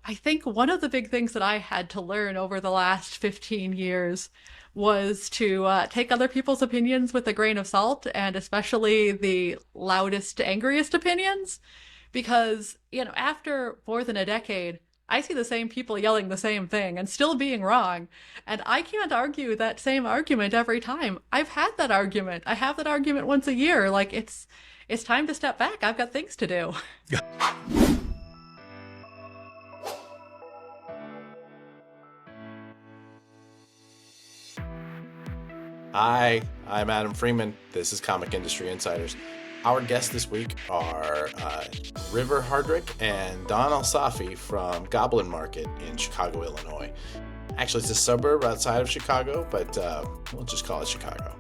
I think one of the big things that I had to learn over the last 15 years was to take other people's opinions with a grain of salt, and especially the loudest, angriest opinions. Because, after more than a decade, I see the same people yelling the same thing and still being wrong. And I can't argue that same argument every time. I've had that argument. I have that argument once a year. Like, it's time to step back. I've got things to do. Hi, I'm Adam Freeman. This is Comic Industry Insiders. Our guests this week are Ryvre Hardrick and Don Alsafi from Goblin Market in Chicago, Illinois. Actually, it's a suburb outside of Chicago, but we'll just call it Chicago.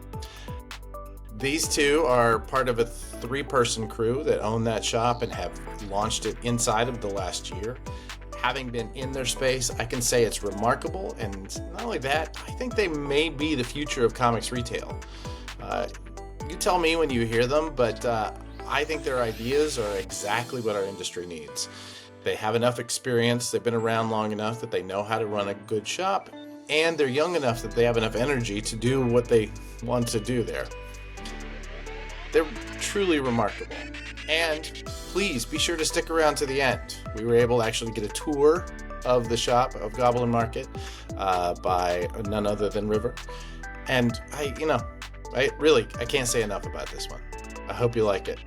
These two are part of a 3-person crew that own that shop and have launched it inside of the last year. Having been in their space, I can say it's remarkable, and not only that, I think they may be the future of comics retail. You tell me when you hear them, but I think their ideas are exactly what our industry needs. They have enough experience, they've been around long enough that they know how to run a good shop, and they're young enough that they have enough energy to do what they want to do there. They're truly remarkable. And please be sure to stick around to the end. We were able to actually get a tour of the shop of Goblin Market by none other than Ryvre. And I can't say enough about this one. I hope you like it.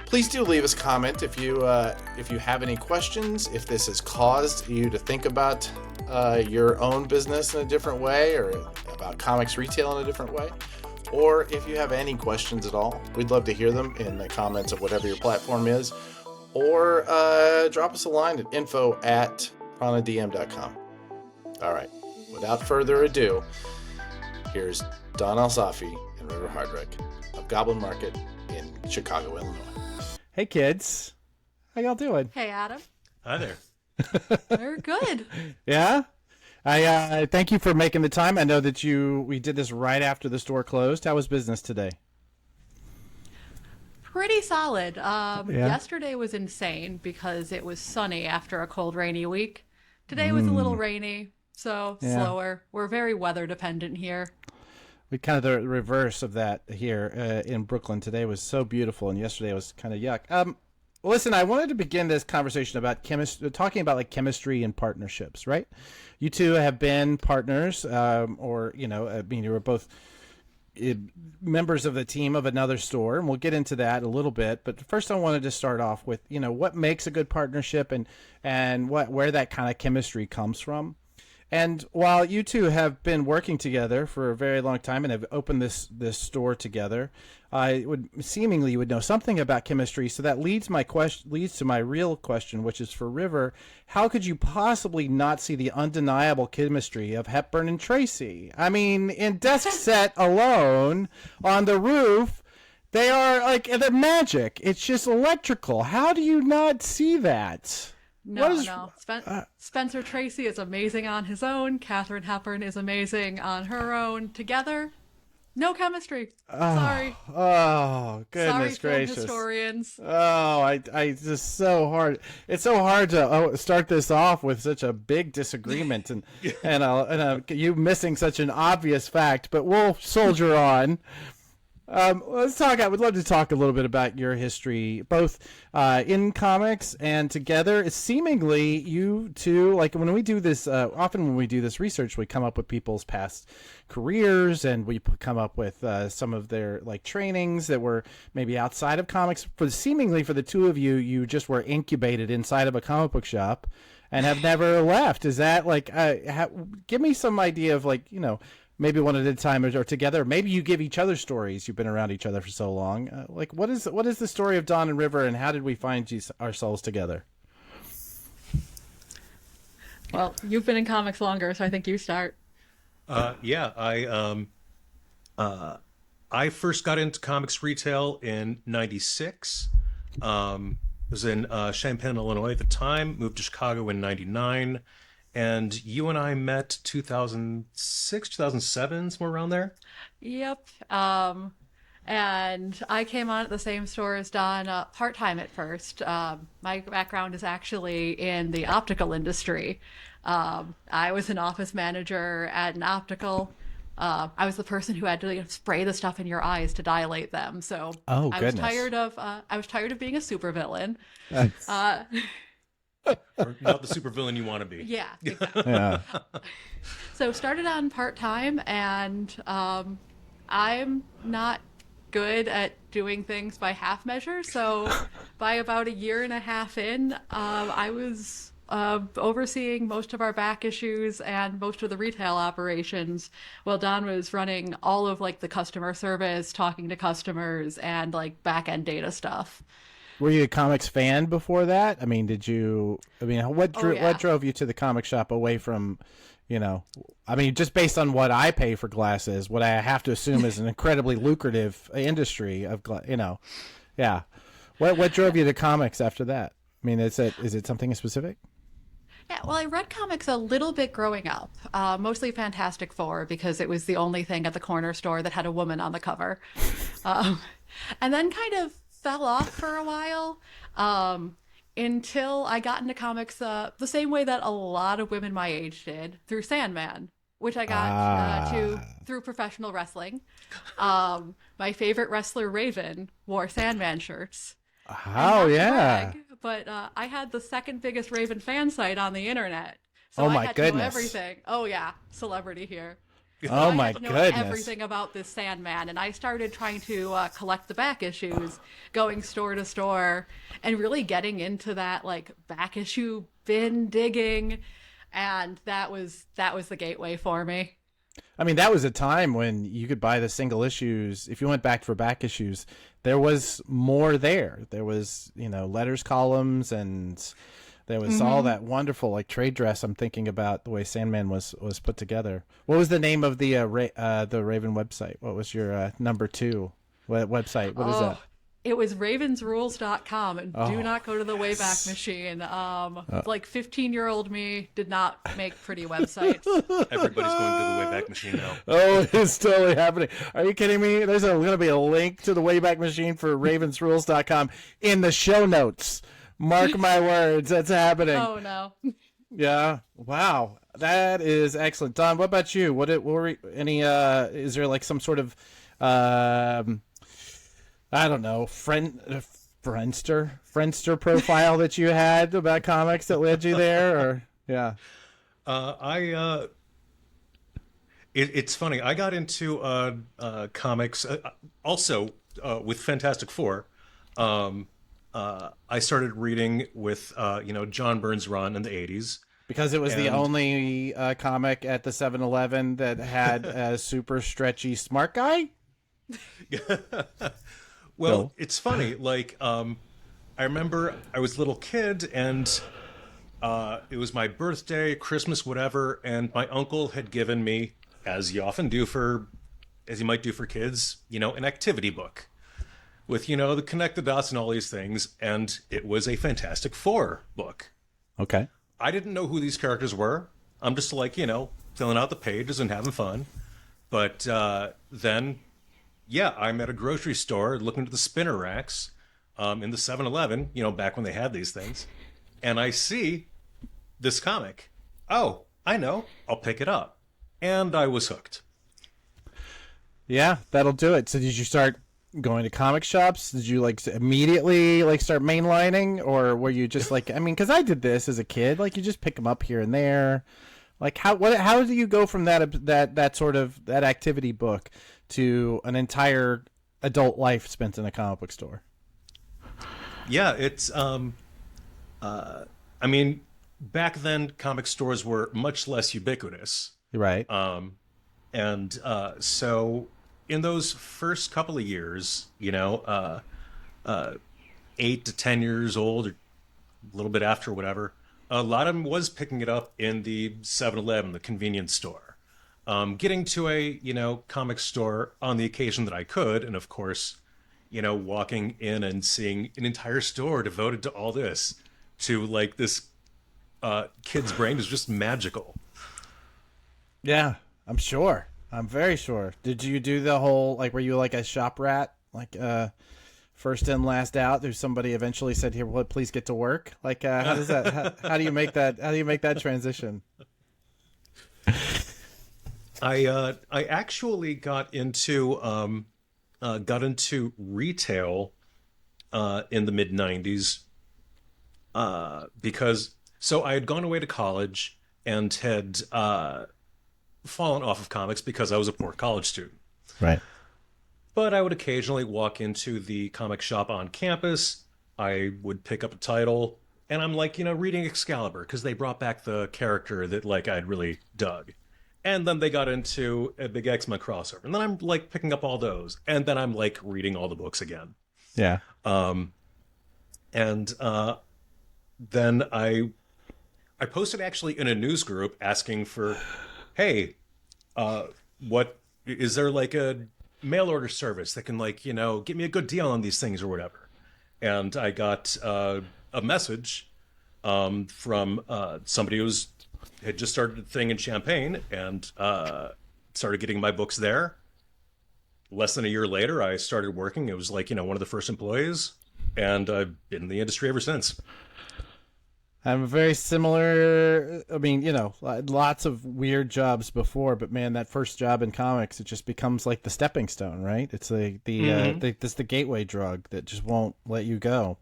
Please do leave us a comment if you have any questions, if this has caused you to think about your own business in a different way or about comics retail in a different way. Or if you have any questions at all, we'd love to hear them in the comments of whatever your platform is. Or drop us a line at info@pranadm.com. All right, without further ado, here's Don Alsafi and Ryvre Hardrick of Goblin Market in Chicago, Illinois. Hey, kids. How y'all doing? Hey, Adam. Hi there. We're good. Yeah? I thank you for making the time. I know that we did this right after the store closed. How was business today? Pretty solid. Yesterday was insane because it was sunny after a cold, rainy week. Today was a little rainy, so slower. We're very weather dependent here. We kind of the reverse of that here in Brooklyn. Today was so beautiful, and yesterday was kind of yuck. Listen, I wanted to begin this conversation about talking about like chemistry and partnerships, right? You two have been partners, you were both members of the team of another store, and we'll get into that a little bit. But first, I wanted to start off with, what makes a good partnership and where that kind of chemistry comes from. And while you two have been working together for a very long time and have opened this store together, you would know something about chemistry. So that leads to my real question, which is for Ryvre. How could you possibly not see the undeniable chemistry of Hepburn and Tracy? I mean, in desk set alone on the roof, they are like the magic. It's just electrical. How do you not see that? No. Spencer Tracy is amazing on his own. Katharine Hepburn is amazing on her own. Together, no chemistry. Sorry. Oh, goodness gracious. Film historians. Oh, I just so hard. It's so hard to start this off with such a big disagreement and you missing such an obvious fact, but we'll soldier on. Let's talk. I would love to talk a little bit about your history, both in comics and together. Seemingly, you two, like when we do this, often when we do this research, we come up with people's past careers, and we come up with some of their like trainings that were maybe outside of comics. Seemingly for the two of you, you just were incubated inside of a comic book shop and have never left. Is that like? Give me some idea of like maybe one at a time or together. Maybe you give each other stories. You've been around each other for so long. What is the story of Don and Ryvre, and how did we find ourselves together? Well, you've been in comics longer, so I think you start. I first got into comics retail in '96. Was in Champaign, Illinois at the time. Moved to Chicago in '99. And you and I met 2006, 2007, somewhere around there? Yep. And I came on at the same store as Don part-time at first. My background is actually in the optical industry. I was an office manager at an optical. I was the person who had to spray the stuff in your eyes to dilate them. So Oh I was goodness. tired of being a supervillain. That's- Or not the supervillain you want to be. Yeah, exactly. yeah. So started on part-time, and I'm not good at doing things by half measure. So by about a year and a half in, I was overseeing most of our back issues and most of the retail operations, while Don was running all of like the customer service, talking to customers, and like back end data stuff. Were you a comics fan before that? I mean, did you? I mean, Yeah. what drove you to the comic shop away from, I mean, just based on what I pay for glasses, what I have to assume is an incredibly lucrative industry of, yeah. What drove you to comics after that? I mean, is it something specific? Yeah, well, I read comics a little bit growing up, mostly Fantastic Four because it was the only thing at the corner store that had a woman on the cover. Um, and then kind of fell off for a while until I got into comics the same way that a lot of women my age did, through Sandman, which I got to through professional wrestling. My favorite wrestler, Raven, wore Sandman shirts. Oh Not to yeah. brag, but I had the second biggest Raven fan site on the internet. So Oh, I my had to know goodness. everything. Oh yeah, celebrity here. Oh I my had to know goodness. everything about this Sandman, and I started trying to collect the back issues, going store to store, and really getting into that like back issue bin digging, and that was the gateway for me. I mean, that was a time when you could buy the single issues. If you went back for back issues, there was more there. There was, letters columns, and there was all that wonderful like trade dress. I'm thinking about the way Sandman was put together. What was the name of the Raven website? What was your number 2 website? What is that? It was ravensrules.com, and do not go to the Wayback Machine. Like 15-year-old me did not make pretty websites. Everybody's going to the Wayback Machine now. Oh, it's totally happening. Are you kidding me? There's going to be a link to the Wayback Machine for ravensrules.com in the show notes. Mark my words, that's happening. Oh no. Yeah. Wow. That is excellent. Don, what about you? What were any is there like some sort of I don't know, Friendster profile that you had about comics that led you there, or yeah. It's funny. I got into comics also with Fantastic Four. I started reading with John Byrne's run in the 80s. Because it was the And- only comic at the 7-Eleven that had a super stretchy smart guy? Well, No. it's funny. Like, I remember I was a little kid, and it was my birthday, Christmas, whatever, and my uncle had given me, as you often do as you might do for kids, an activity book with, the connect the dots and all these things, and it was a Fantastic Four book. Okay. I didn't know who these characters were. I'm just like, filling out the pages and having fun. But then, yeah, I'm at a grocery store looking at the spinner racks in the 7-Eleven, back when they had these things. And I see this comic. Oh, I know. I'll pick it up. And I was hooked. Yeah, that'll do it. So did you start going to comic shops? Did you like immediately like start mainlining, or were you just like, I mean, because I did this as a kid, like you just pick them up here and there. Like how do you go from that sort of that activity book to an entire adult life spent in a comic book store? Yeah, it's I mean, back then comic stores were much less ubiquitous. Right. And so in those first couple of years, 8 to 10 years old, or a little bit after, whatever, a lot of them was picking it up in the 7-Eleven, the convenience store. Getting to a, comic store on the occasion that I could, and of course, walking in and seeing an entire store devoted to all this, to like this kid's brain is just magical. Yeah, I'm sure. I'm very sure. Did you do the whole like? Were you like a shop rat? Like first in, last out. There's somebody eventually said, "Here, well, please get to work." Like, how does that? How do you make that? How do you make that transition? I actually got into retail in the mid '90s because so I had gone away to college and had fallen off of comics because I was a poor college student. Right. But I would occasionally walk into the comic shop on campus. I would pick up a title, and I'm like, reading Excalibur because they brought back the character that like I'd really dug. And then they got into a big X-Men crossover, and then I'm like picking up all those, and then I'm like reading all the books again. Yeah. And then I posted actually in a news group asking for, hey, what is there like a mail order service that can like get me a good deal on these things or whatever? And I got a message from somebody who's had just started a thing in Champaign and started getting my books there. Less than a year later, I started working. It was like one of the first employees, and I've been in the industry ever since. I'm very similar. I mean, lots of weird jobs before, but man, that first job in comics, it just becomes like the stepping stone, right? It's it's the gateway drug that just won't let you go.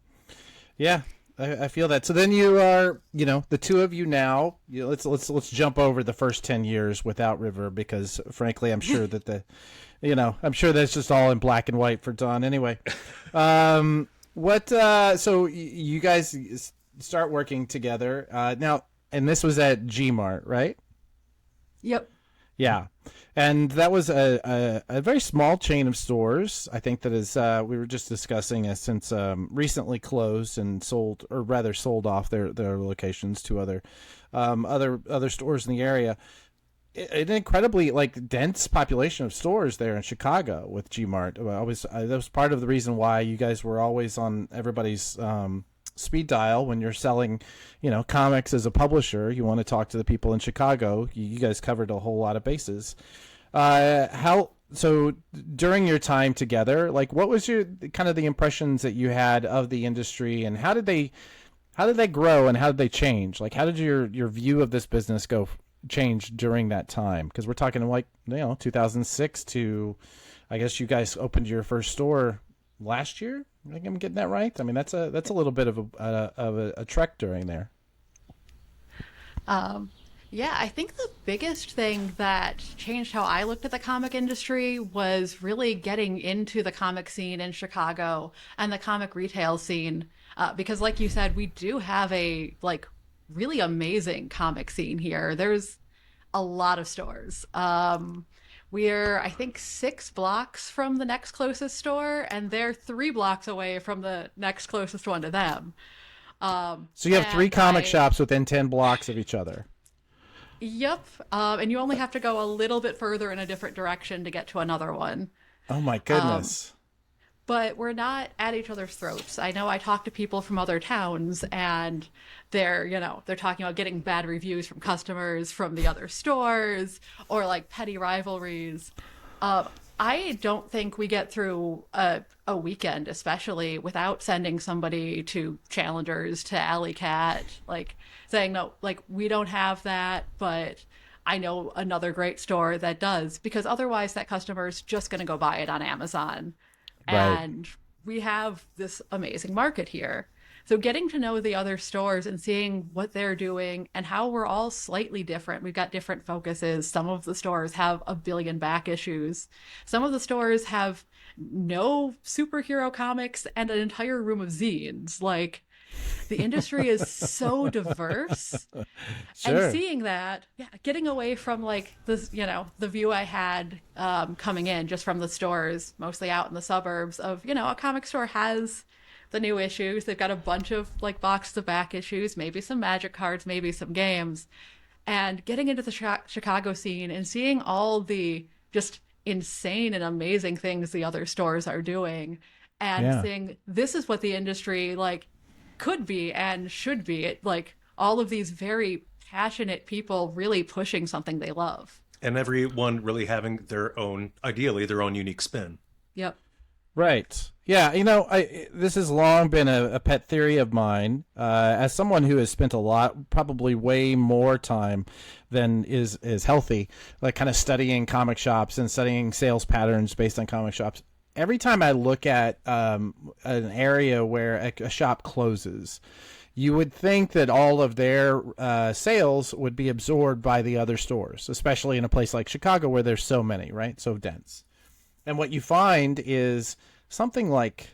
Yeah, I feel that. So then you are, the two of you now. Let's jump over the first 10 years without Ryvre because, frankly, I'm sure that I'm sure that's just all in black and white for Don anyway. So you guys start working together now, and this was at Gmart, right? Yep. Yeah, and that was a very small chain of stores. I think that is we were just discussing has since recently closed and sold, or rather sold off their locations to other stores in the area. An incredibly dense population of stores there in Chicago with Gmart. That was part of the reason why you guys were always on everybody's speed dial when you're selling, comics as a publisher. You want to talk to the people in Chicago. You guys covered a whole lot of bases. So during your time together, what was your kind of the impressions that you had of the industry, and how did they grow and how did they change? How did your view of this business change during that time? Because we're talking 2006 to, I guess you guys opened your first store last year. I think I'm getting that right. I mean, that's a little bit of a trek during there. Yeah, I think the biggest thing that changed how I looked at the comic industry was really getting into the comic scene in Chicago and the comic retail scene. Because like you said, we do have a really amazing comic scene here. There's a lot of stores. We're, I think, 6 blocks from the next closest store, and they're 3 blocks away from the next closest one to them. So you have 3 comic shops within 10 blocks of each other. Yep. And you only have to go a little bit further in a different direction to get to another one. Oh my goodness. But we're not at each other's throats. I know I talk to people from other towns and they're talking about getting bad reviews from customers from the other stores or petty rivalries. I don't think we get through a weekend, especially without sending somebody to Challengers, to Alley Cat, saying, no, we don't have that, but I know another great store that does, because otherwise that customer's just going to go buy it on Amazon. Right. And we have this amazing market here. So getting to know the other stores and seeing what they're doing and how we're all slightly different. We've got different focuses. Some of the stores have a billion back issues. Some of the stores have no superhero comics and an entire room of zines. The industry is so diverse. Sure. And seeing that, getting away from this, the view I had coming in just from the stores, mostly out in the suburbs of, a comic store has the new issues. They've got a bunch of boxes of back issues, maybe some magic cards, maybe some games. And getting into the Chicago scene and seeing all the just insane and amazing things the other stores are doing and seeing this is what the industry could be and should be. All of these very passionate people really pushing something they love. and everyone really having their own, ideally their own unique spin. Yep. Right. Yeah. This has long been a pet theory of mine. As someone who has spent a lot, probably way more time than is healthy, like kind of studying comic shops and studying sales patterns based on comic shops. Every time I look at an area where a shop closes, you would think that all of their sales would be absorbed by the other stores, especially in a place like Chicago where there's so many, right? So dense. And what you find is something like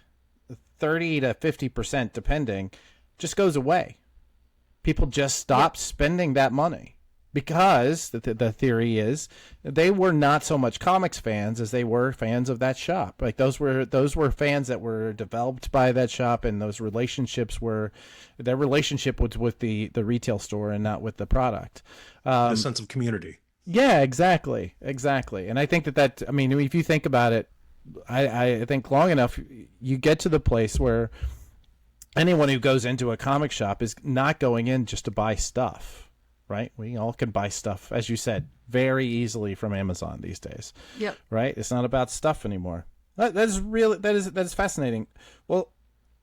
30 to 50%, depending, just goes away. People just stop spending that money because the theory is they were not so much comics fans as they were fans of that shop. Like those were fans that were developed by that shop, and those relationships were their relationship was with the retail store and not with the product. The sense of community. Yeah, exactly. And I think that I mean, if you think about it, I think long enough, you get to the place where anyone who goes into a comic shop is not going in just to buy stuff, right? We all can buy stuff, as you said, very easily from Amazon these days. Yep. Right? It's not about stuff anymore. That is fascinating. Well,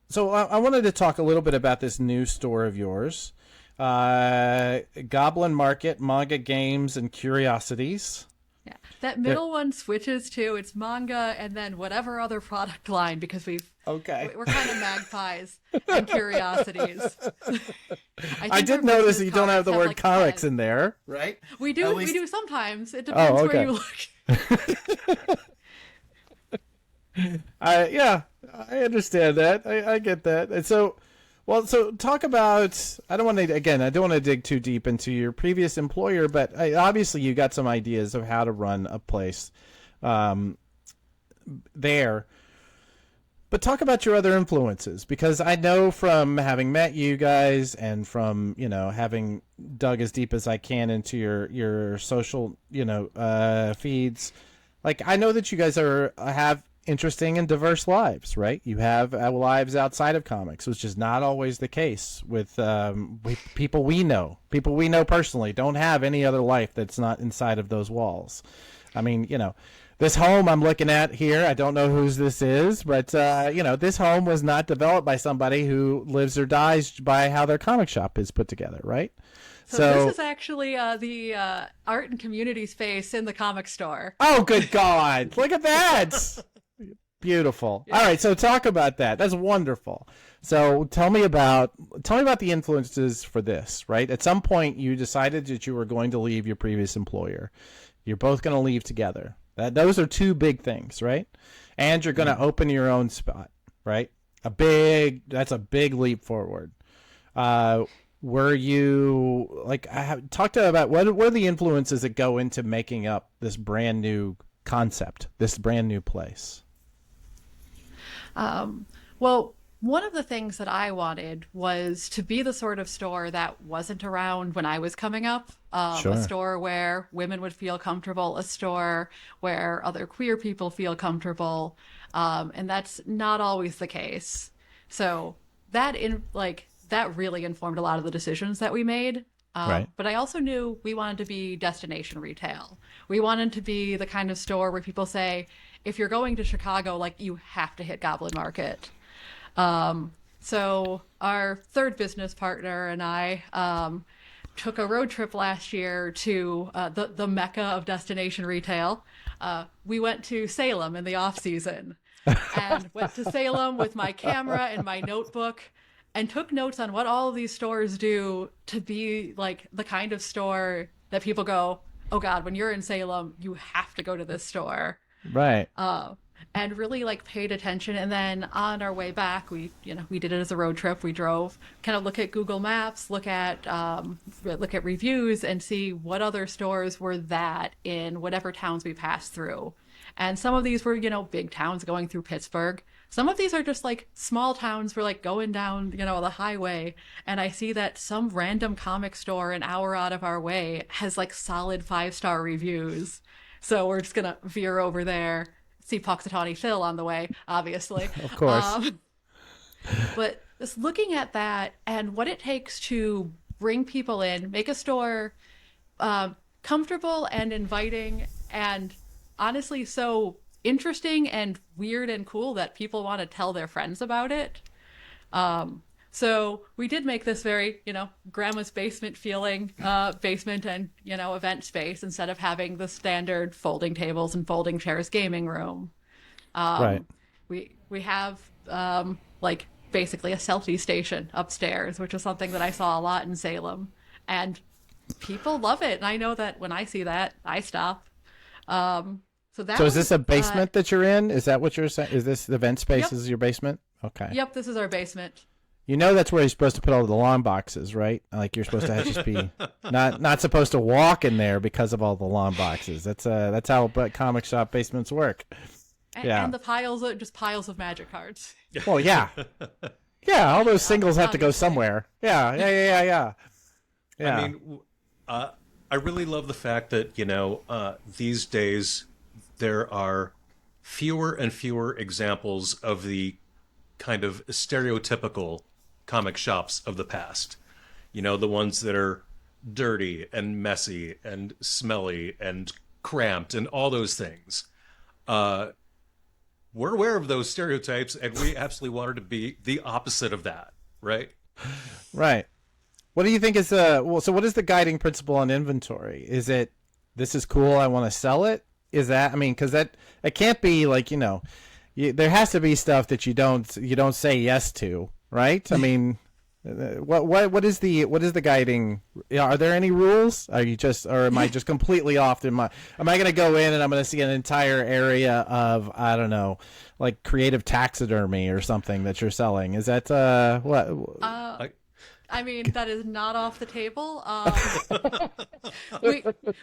so I wanted to talk a little bit about this new store of yours. Goblin Market, Manga Games and Curiosities. Yeah. That middle one switches to it's manga and then whatever other product line because we're kind of magpies and curiosities. I did notice that you don't have the word comics in there, right? We do sometimes. It depends where you look. I understand that. I get that. And so talk about, I don't want to dig too deep into your previous employer, but obviously you got some ideas of how to run a place there. But talk about your other influences, because I know from having met you guys and from, having dug as deep as I can into your social, feeds, like I know that you guys have interesting and diverse lives, right? You have lives outside of comics, which is not always the case with people we know. People we know personally don't have any other life that's not inside of those walls. I mean, this home I'm looking at here, I don't know whose this is, but, this home was not developed by somebody who lives or dies by how their comic shop is put together, right? So this is actually the art and community space in the comic store. Oh, good God. Look at that. Beautiful. Yeah. All right, so talk about that. That's wonderful. So tell me about the influences for this, right? At some point you decided that you were going to leave your previous employer. You're both going to leave together. Those are two big things, right? And you're going to open your own spot, right? That's a big leap forward. Were you about what are the influences that go into making up this brand new concept, this brand new place? Well, one of the things that I wanted was to be the sort of store that wasn't around when I was coming up. Sure. A store where women would feel comfortable, a store where other queer people feel comfortable. And that's not always the case. So that really informed a lot of the decisions that we made. Right. But I also knew we wanted to be destination retail. We wanted to be the kind of store where people say, if you're going to Chicago, you have to hit Goblin Market. So our third business partner and I took a road trip last year to the mecca of destination retail. We went to Salem in the off season and went to Salem with my camera and my notebook and took notes on what all of these stores do to be the kind of store that people go, oh God, when you're in Salem, you have to go to this store. Right. And really paid attention. And then on our way back, we did it as a road trip. We drove, kind of look at Google Maps, look at reviews and see what other stores were that in whatever towns we passed through. And some of these were, big towns going through Pittsburgh. Some of these are just small towns. We're going down, the highway. And I see that some random comic store an hour out of our way has solid 5-star reviews. So we're just going to veer over there, see Puxatawny Phil on the way, obviously. Of course. But just looking at that and what it takes to bring people in, make a store kind comfortable and inviting, and honestly so interesting and weird and cool that people want to tell their friends about it. So we did make this very, grandma's basement feeling basement and, event space instead of having the standard folding tables and folding chairs gaming room. Right. We have like basically a selfie station upstairs, which is something that I saw a lot in Salem, and people love it. And I know that when I see that, I stop. So is this a basement that you're in? Is that what you're saying? Is this the event space? Yep. Is your basement? Okay. Yep, this is our basement. That's where you're supposed to put all the lawn boxes, right? Like you're supposed to just be not supposed to walk in there because of all the lawn boxes. That's how comic shop basements work. And the piles of magic cards. Well, yeah. Yeah, all those singles have to go somewhere. Yeah. I mean, I really love the fact that, these days there are fewer and fewer examples of the kind of stereotypical comic shops of the past. The ones that are dirty and messy and smelly and cramped and all those things. We're aware of those stereotypes, and we absolutely wanted to be the opposite of that, right? Right. What do you think is so what is the guiding principle on inventory? Is it, this is cool, I want to sell it? Is that, because it can't be like, there has to be stuff that you don't say yes to, right? What is the guiding? Are there any rules? Or am I just completely off in my? Am I going to go in and I'm going to see an entire area of, I don't know, like creative taxidermy or something that you're selling? Is that what? That is not off the table.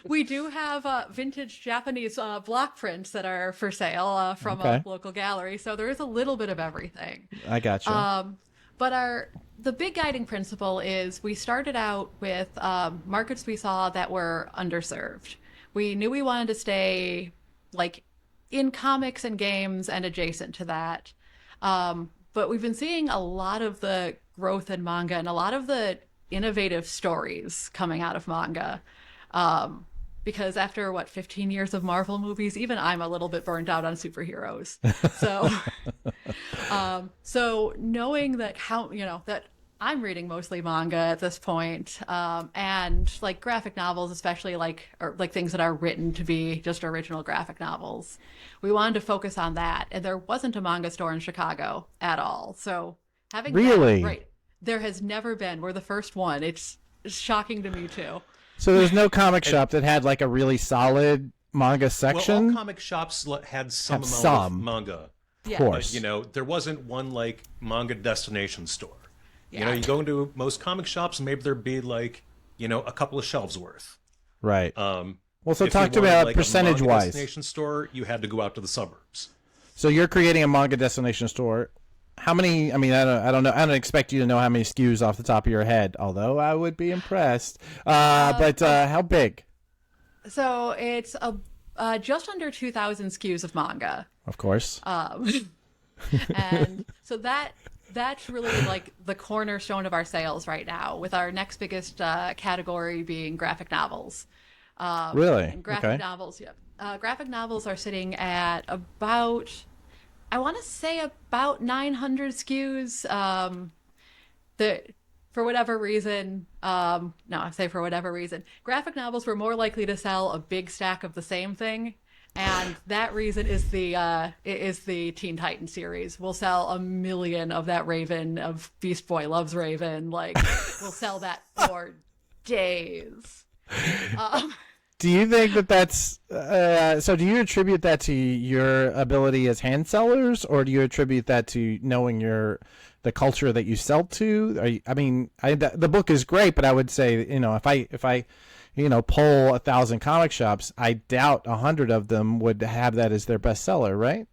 We do have vintage Japanese block prints that are for sale from a local gallery, so there is a little bit of everything. I got you. But the big guiding principle is we started out with markets we saw that were underserved. We knew we wanted to stay like in comics and games and adjacent to that. But we've been seeing a lot of the growth in manga and a lot of the innovative stories coming out of manga. Because after 15 years of Marvel movies, even I'm a little bit burned out on superheroes. So knowing that that I'm reading mostly manga at this point, and like graphic novels, especially like things that are written to be just original graphic novels, we wanted to focus on that. And there wasn't a manga store in Chicago at all. So having really, right, there has never been. We're the first one. It's shocking to me too. So there's no comic shop that had like a really solid manga section? Well, all comic shops had some amount of manga. Of course. But, there wasn't one like manga destination store. Yeah. You go into most comic shops, maybe there'd be like, a couple of shelves worth. Right. Well, so if talk to you me wanted, about like, a percentage manga wise. Destination store, you had to go out to the suburbs. So you're creating a manga destination store. How many? I don't know. I don't expect you to know how many SKUs off the top of your head, although I would be impressed. But how big? So it's just under 2,000 SKUs of manga. Of course. And so that's really like the cornerstone of our sales right now, with our next biggest category being graphic novels. Really? And graphic novels, yeah. Graphic novels are sitting at about, I want to say about 900 SKUs. For whatever reason, graphic novels were more likely to sell a big stack of the same thing. And that reason is the Teen Titans series. We'll sell 1 million of that Raven, of Beast Boy Loves Raven. Like, we'll sell that for days. Do you think that's so? Do you attribute that to your ability as hand sellers, or do you attribute that to knowing the culture that you sell to? The book is great, but I would say, if I poll 1,000 comic shops, I doubt 100 of them would have that as their bestseller, right?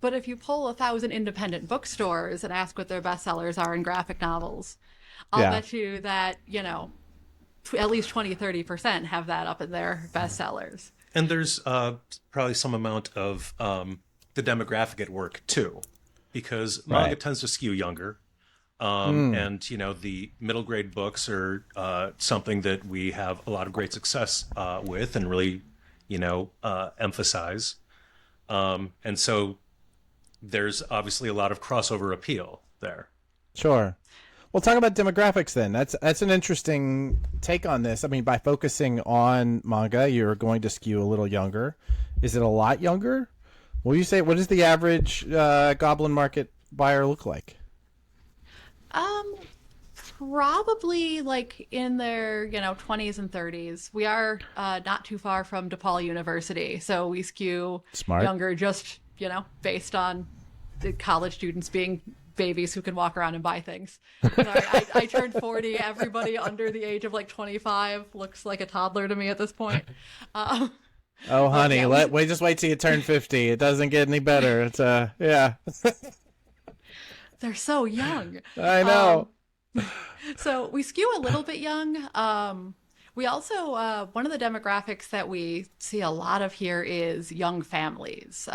But if you poll 1,000 independent bookstores and ask what their bestsellers are in graphic novels, I'll bet you that at least 20-30% have that up in their bestsellers. And there's probably some amount of the demographic at work too, because manga tends to skew younger. And the middle grade books are something that we have a lot of great success with and really emphasize. And so there's obviously a lot of crossover appeal there. Sure. Well, talk about demographics then. That's an interesting take on this. I mean, by focusing on manga, you're going to skew a little younger. Is it a lot younger? Will you say, what does the average Goblin Market buyer look like? Probably like in their 20s and 30s. We are not too far from DePaul University, so we skew Smart. younger just based on the college students being babies who can walk around and buy things. Sorry, I turned 40. Everybody under the age of like 25 looks like a toddler to me at this point. Oh, honey, yeah, just wait till you turn 50. It doesn't get any better. It's yeah. they're so young. I know. So we skew a little bit young. We also, one of the demographics that we see a lot of here is young families.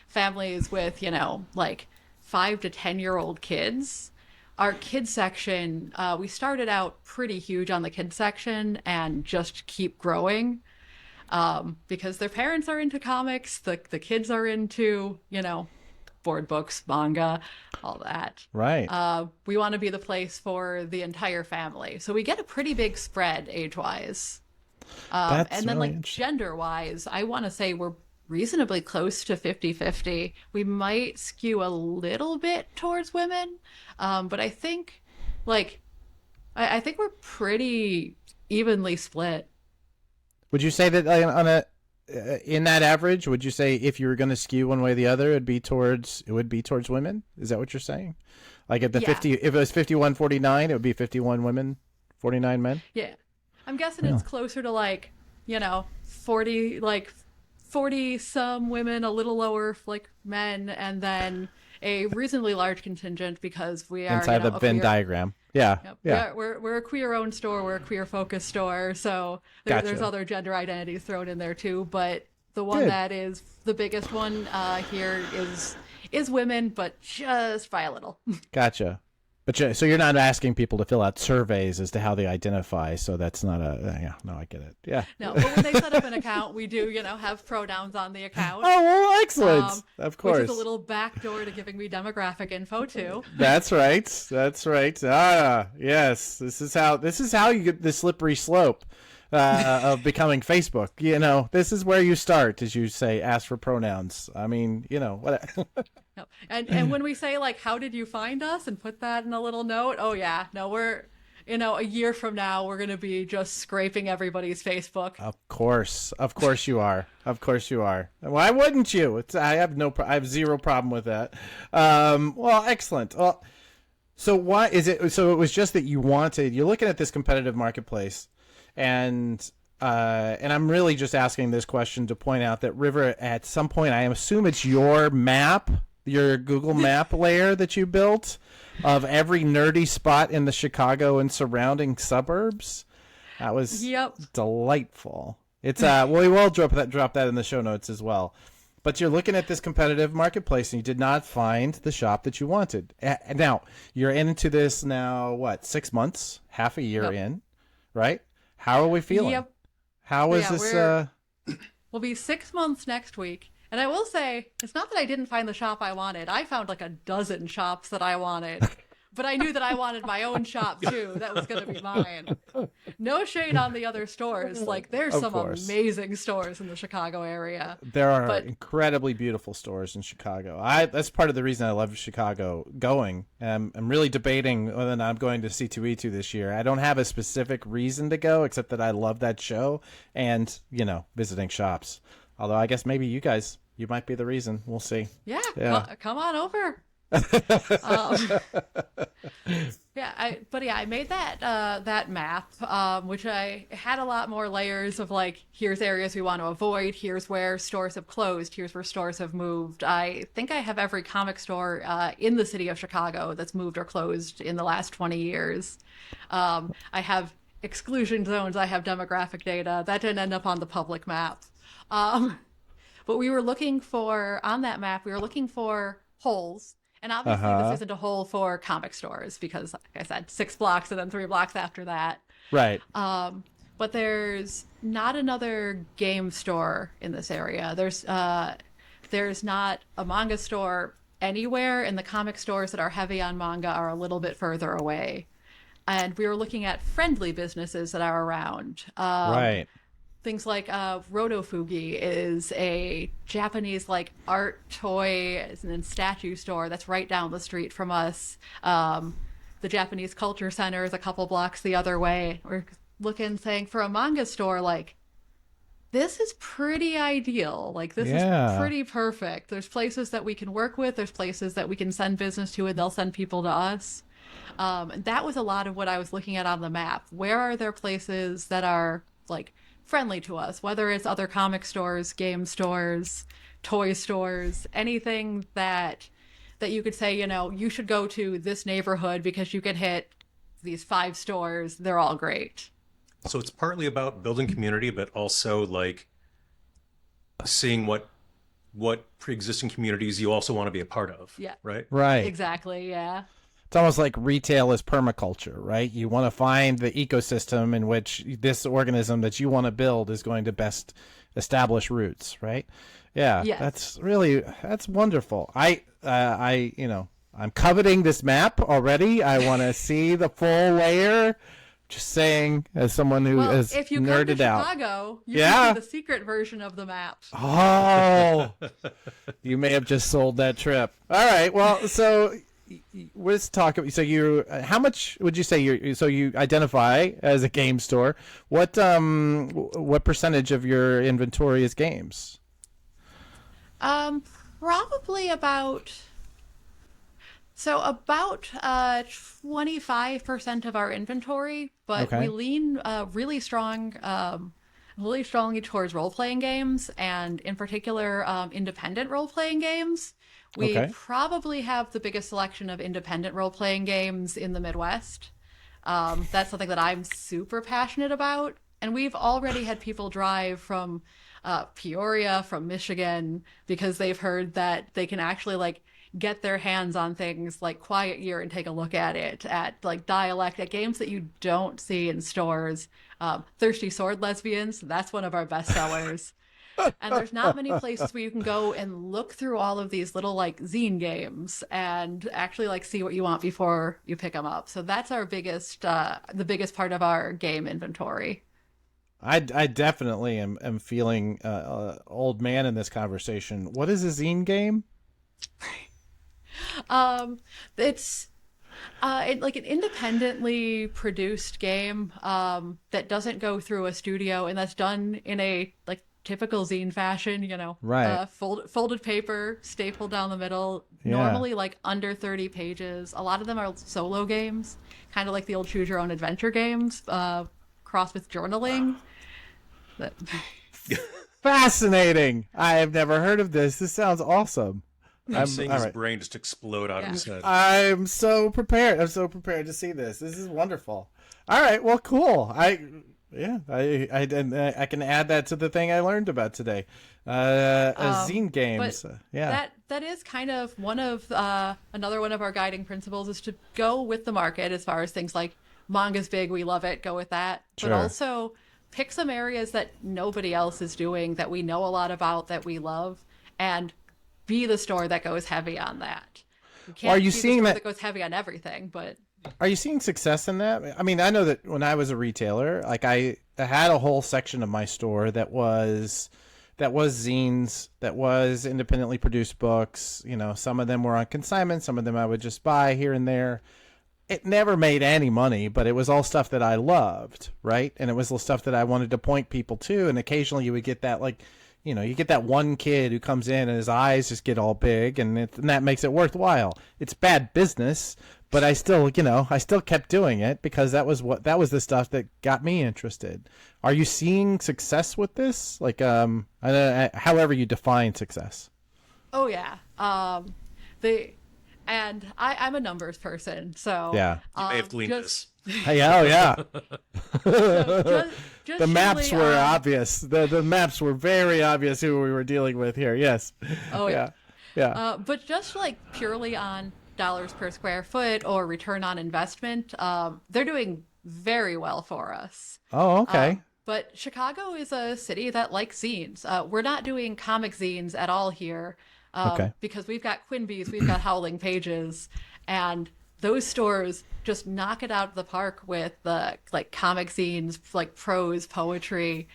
Families with, like 5 to 10-year-old kids. Our kids section, we started out pretty huge on the kids section and just keep growing because their parents are into comics, the kids are into, board books, manga, all that. Right. We want to be the place for the entire family. So we get a pretty big spread age-wise. That's and then really like interesting. gender-wise, I want to say we're reasonably close to 50-50. We might skew a little bit towards women, but I think I think we're pretty evenly split. Would you say that in that average, would you say if you were going to skew one way or the other, it would be towards women? Is that what you're saying? Like at the Yeah. 50, if it was 51-49, it would be 51 women, 49 men? Yeah. I'm guessing it's closer to 40 some women, a little lower like men, and then a reasonably large contingent because we are Inside the a Venn queer, diagram. Yeah. Yep. Yeah. We're a queer-owned store. We're a queer-focused store. So Gotcha. there's other gender identities thrown in there too. But the one Good. that is the biggest one here is women, but just by a little. Gotcha. But so you're not asking people to fill out surveys as to how they identify. So that's not yeah, no, I get it. Yeah. No, but when they set up an account, we do, have pronouns on the account. Oh, well, excellent. Of course. Which is a little backdoor to giving me demographic info too. That's right. That's right. Ah, yes. This is how you get the slippery slope of becoming Facebook. This is where you start, as you say, ask for pronouns. I mean, whatever. No. And when we say like, how did you find us, and put that in a little note, oh yeah, no, we're a year from now we're gonna be just scraping everybody's Facebook. Of course you are. Of course you are. Why wouldn't you? I have zero problem with that. Well, excellent. Well, so why is it? So it was just that you're looking at this competitive marketplace, and I'm really just asking this question to point out that Ryvre, at some point, I assume it's your Google map layer that you built of every nerdy spot in the Chicago and surrounding suburbs. That was delightful. It's we will drop that in the show notes as well. But you're looking at this competitive marketplace and you did not find the shop that you wanted. Now, you're into this now, what, 6 months, half a year in, right? How are we feeling? Yep. How is this? We'll be 6 months next week. And I will say, it's not that I didn't find the shop I wanted. I found like a dozen shops that I wanted. But I knew that I wanted my own shop too. That was going to be mine. No shade on the other stores. Like, there's some amazing stores in the Chicago area. There are incredibly beautiful stores in Chicago. That's part of the reason I love Chicago going. I'm really debating whether or not I'm going to C2E2 this year. I don't have a specific reason to go, except that I love that show and, visiting shops. Although I guess maybe you might be the reason. We'll see. Yeah. Come on over. I made that map, which I had a lot more layers of like, here's areas we want to avoid, here's where stores have closed, here's where stores have moved. I think I have every comic store in the city of Chicago that's moved or closed in the last 20 years. I have exclusion zones, I have demographic data. That didn't end up on the public map. But we were looking for, on that map, we were looking for holes. And obviously, this isn't a whole for comic stores because, like I said, 6 blocks and then 3 blocks after that. Right. But there's not another game store in this area. There's not a manga store anywhere, and the comic stores that are heavy on manga are a little bit further away. And we were looking at friendly businesses that are around. Right. Things like Rotofugi is a Japanese like art toy and statue store that's right down the street from us. The Japanese Culture Center is a couple blocks the other way. We're looking, saying for a manga store, like, this is pretty ideal. Like, this is pretty perfect. There's places that we can work with. There's places that we can send business to, and they'll send people to us. And that was a lot of what I was looking at on the map. Where are there places that are like friendly to us, whether it's other comic stores, game stores, toy stores, anything that you could say, you know, you should go to this neighborhood because you can hit these 5 stores. They're all great. So it's partly about building community, but also like seeing what pre-existing communities you also want to be a part of. Yeah. Right? Right. Exactly, yeah. It's almost like retail is permaculture, right? You want to find the ecosystem in which this organism that you want to build is going to best establish roots, right? Yeah, Yes. that's wonderful. I'm coveting this map already. I want to see the full layer. Just saying, as someone who has if you come to nerded out. Chicago, you can see the secret version of the map. Oh, you may have just sold that trip. All right. Well, so let's talk. So you, how much would you say you identify as a game store? What percentage of your inventory is games? Probably about 25% of our inventory, but Okay. we lean really strongly towards role-playing games, and in particular, independent role-playing games. We Okay. probably have the biggest selection of independent role-playing games in the Midwest. That's something that I'm super passionate about, and we've already had people drive from Peoria, from Michigan, because they've heard that they can actually like get their hands on things like Quiet Year and take a look at it, at like Dialect, at games that you don't see in stores. Thirsty Sword Lesbians, that's one of our best sellers. And there's not many places where you can go and look through all of these little like zine games and actually like see what you want before you pick them up. So that's our the biggest part of our game inventory. I definitely am feeling old man in this conversation. What is a zine game? It's like an independently produced game that doesn't go through a studio, and that's done in a like typical zine fashion, you know. Right. Folded paper, stapled down the middle, Yeah. normally like under 30 pages. A lot of them are solo games, kind of like the old choose your own adventure games, crossed with journaling. Fascinating. I have never heard of this. This sounds awesome. I'm seeing all his right. brain just explode out of his head. I'm so prepared. I'm so prepared to see this. This is wonderful. All right. Well, cool. I can add that to the thing I learned about today. Zine games. But Yeah. that is kind of one of another one of our guiding principles is to go with the market as far as things like manga's big, we love it, go with that. Sure. But also pick some areas that nobody else is doing, that we know a lot about, that we love, and be the store that goes heavy on that. You can't Are you be the seeing store that- that goes heavy on everything, but Are you seeing success in that? I mean, I know that when I was a retailer, like I had a whole section of my store that was zines, that was independently produced books. You know, some of them were on consignment, some of them I would just buy here and there. It never made any money, but it was all stuff that I loved, right? And it was the stuff that I wanted to point people to. And occasionally you would get that, like, you know, you get that one kid who comes in and his eyes just get all big, and that makes it worthwhile. It's bad business, but I still kept doing it because that was the stuff that got me interested. Are you seeing success with this? Like, however you define success. oh yeah. And I'm a numbers person, so Yeah. You may have gleaned just, Hey, oh yeah. just The maps surely, were obvious. The maps were very obvious who we were dealing with here. Yes. Oh yeah. But just like purely on dollars per square foot or return on investment, they're doing very well for us. Oh, okay. But Chicago is a city that likes zines. We're not doing comic zines at all here, Okay. because we've got Quinby's, we've got Howling Pages, and those stores just knock it out of the park with the like comic zines, like prose, poetry,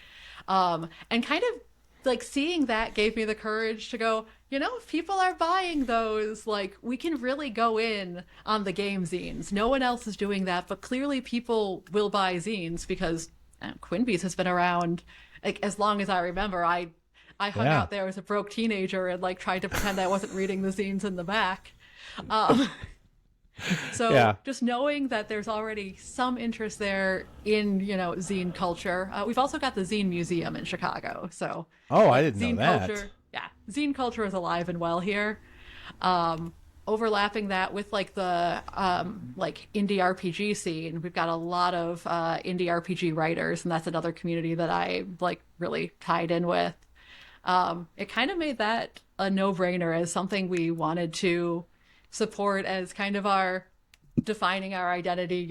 and kind of like seeing that gave me the courage to go, if people are buying those, like we can really go in on the game zines. No one else is doing that, but clearly people will buy zines because Quinby's has been around like as long as I remember. I hung Yeah. out there as a broke teenager and like tried to pretend I wasn't reading the zines in the back. Um, so Yeah. just knowing that there's already some interest there in, zine culture. We've also got the Zine Museum in Chicago. So Oh, I didn't know zine that. culture, yeah, zine culture is alive and well here. Overlapping that with like the like indie RPG scene, we've got a lot of indie RPG writers, and that's another community that I like really tied in with. It kind of made that a no-brainer as something we wanted to support as kind of our defining our identity,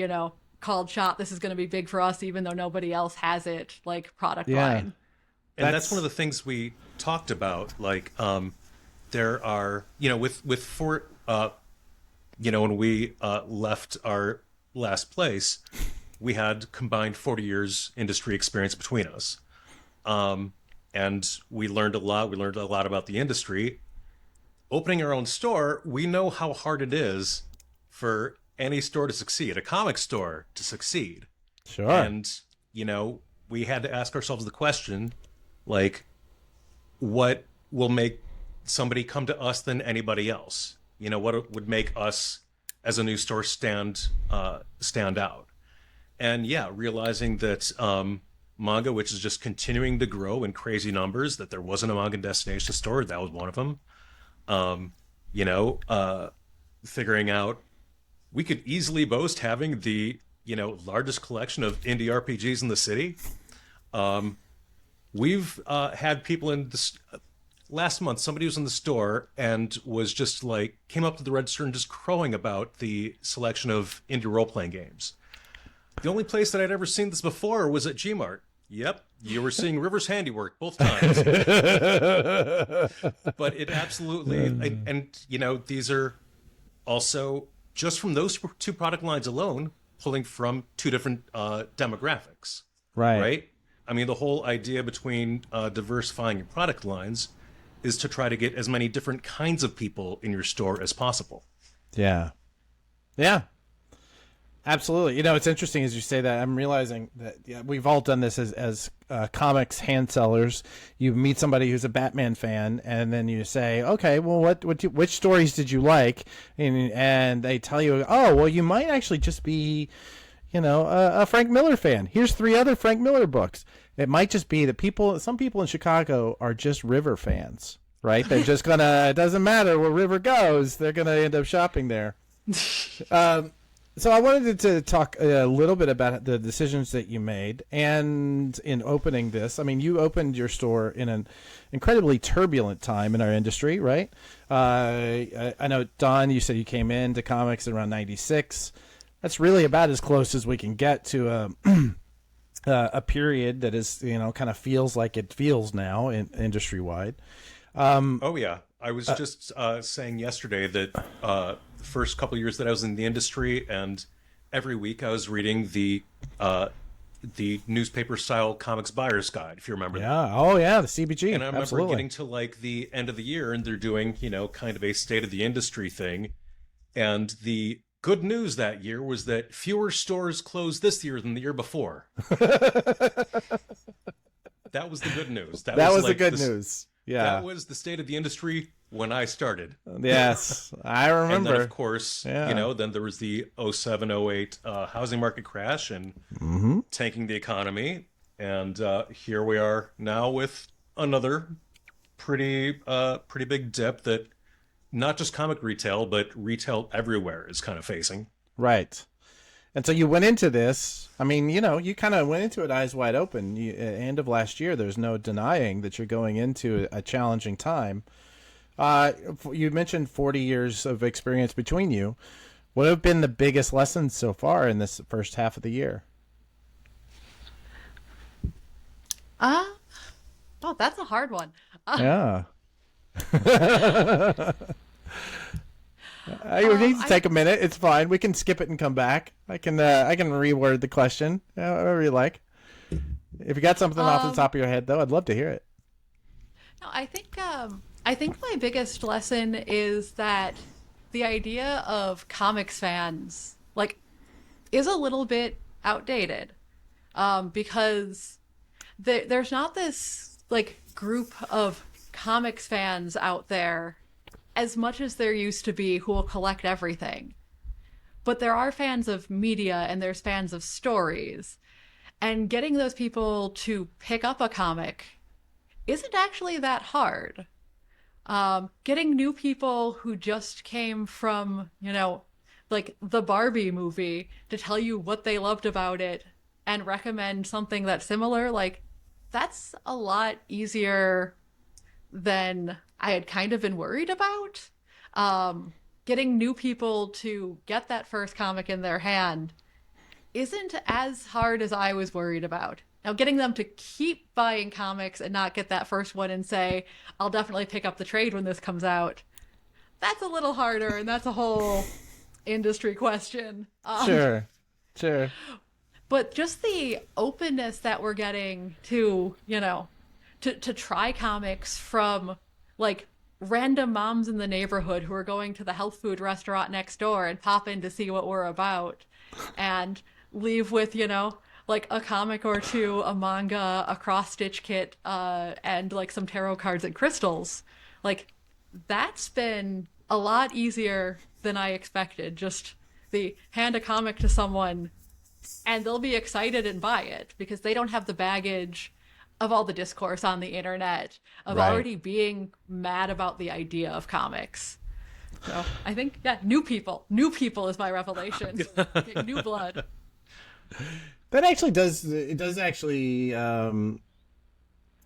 called shop. This is going to be big for us, even though nobody else has it, like product Yeah. line. And that's one of the things we talked about. Like, there are, with Fort, when we left our last place, we had combined 40 years industry experience between us. And we learned a lot. We learned a lot about the industry. Opening our own store, we know how hard it is for any store to succeed, a comic store to succeed. Sure. And, we had to ask ourselves the question, like, what will make somebody come to us than anybody else? What would make us as a new store stand out? And yeah, realizing that manga, which is just continuing to grow in crazy numbers, that there wasn't a manga destination store, that was one of them. Figuring out we could easily boast having the largest collection of indie RPGs in the city. We've had people in this last month. Somebody was in the store and was just like came up to the register and just crowing about the selection of indie role playing games. The only place that I'd ever seen this before was at Gmart. Yep, you were seeing Ryvre's handiwork both times. But it absolutely, and these are also just from those two product lines alone, pulling from two different demographics. Right. I mean, the whole idea between diversifying your product lines is to try to get as many different kinds of people in your store as possible. Yeah. Absolutely. It's interesting as you say that. I'm realizing that we've all done this as comics hand sellers. You meet somebody who's a Batman fan, and then you say, "Okay, well, which stories did you like?" And they tell you, "Oh, well, you might actually just be, a Frank Miller fan. Here's 3 other Frank Miller books." It might just be that some people in Chicago are just Ryvre fans, right? They're just it doesn't matter where Ryvre goes, they're gonna end up shopping there. So I wanted to talk a little bit about the decisions that you made, and in opening this, I mean, you opened your store in an incredibly turbulent time in our industry, right? I know, Don, you said you came into comics around '96. That's really about as close as we can get to a period that is, kind of feels like it feels now in industry wide. Oh yeah, I was just saying yesterday that the first couple of years that I was in the industry, and every week I was reading the newspaper style comics buyer's guide, if you remember that. Yeah. Oh yeah, the CBG. And I remember Absolutely. getting to like the end of the year, and they're doing kind of a state of the industry thing, and the good news that year was that fewer stores closed this year than the year before. That was the good news. That was the like good news. Yeah. That was the state of the industry when I started. Yes, I remember. And then, of course, Yeah. then there was the 07, 08 housing market crash and tanking the economy. And here we are now with another pretty big dip that not just comic retail, but retail everywhere is kind of facing. Right. And so you went into this, I mean, you kind of went into it eyes wide open. End of last year, there's no denying that you're going into a challenging time. You mentioned 40 years of experience between you. What have been the biggest lessons so far in this first half of the year? Uh, oh, that's a hard one. Yeah. You need to take a minute. It's fine. We can skip it and come back. I can reword the question however you like. If you got something off the top of your head, though, I'd love to hear it. No, I think my biggest lesson is that the idea of comics fans like is a little bit outdated, because there's not this like group of comics fans out there as much as there used to be who will collect everything. But there are fans of media and there's fans of stories. And getting those people to pick up a comic isn't actually that hard. Getting new people who just came from, like the Barbie movie to tell you what they loved about it and recommend something that's similar, like that's a lot easier than I had kind of been worried about. Getting new people to get that first comic in their hand isn't as hard as I was worried about. Now, getting them to keep buying comics and not get that first one and say, I'll definitely pick up the trade when this comes out, that's a little harder, and that's a whole industry question. Sure. But just the openness that we're getting to, to try comics from, like, random moms in the neighborhood who are going to the health food restaurant next door and pop in to see what we're about and leave with, like a comic or two, a manga, a cross-stitch kit, and like some tarot cards and crystals. Like, that's been a lot easier than I expected. Just the hand a comic to someone and they'll be excited and buy it because they don't have the baggage of all the discourse on the internet, of Right. already being mad about the idea of comics. So I think, new people is my revelation. Okay, new blood. That actually does actually lean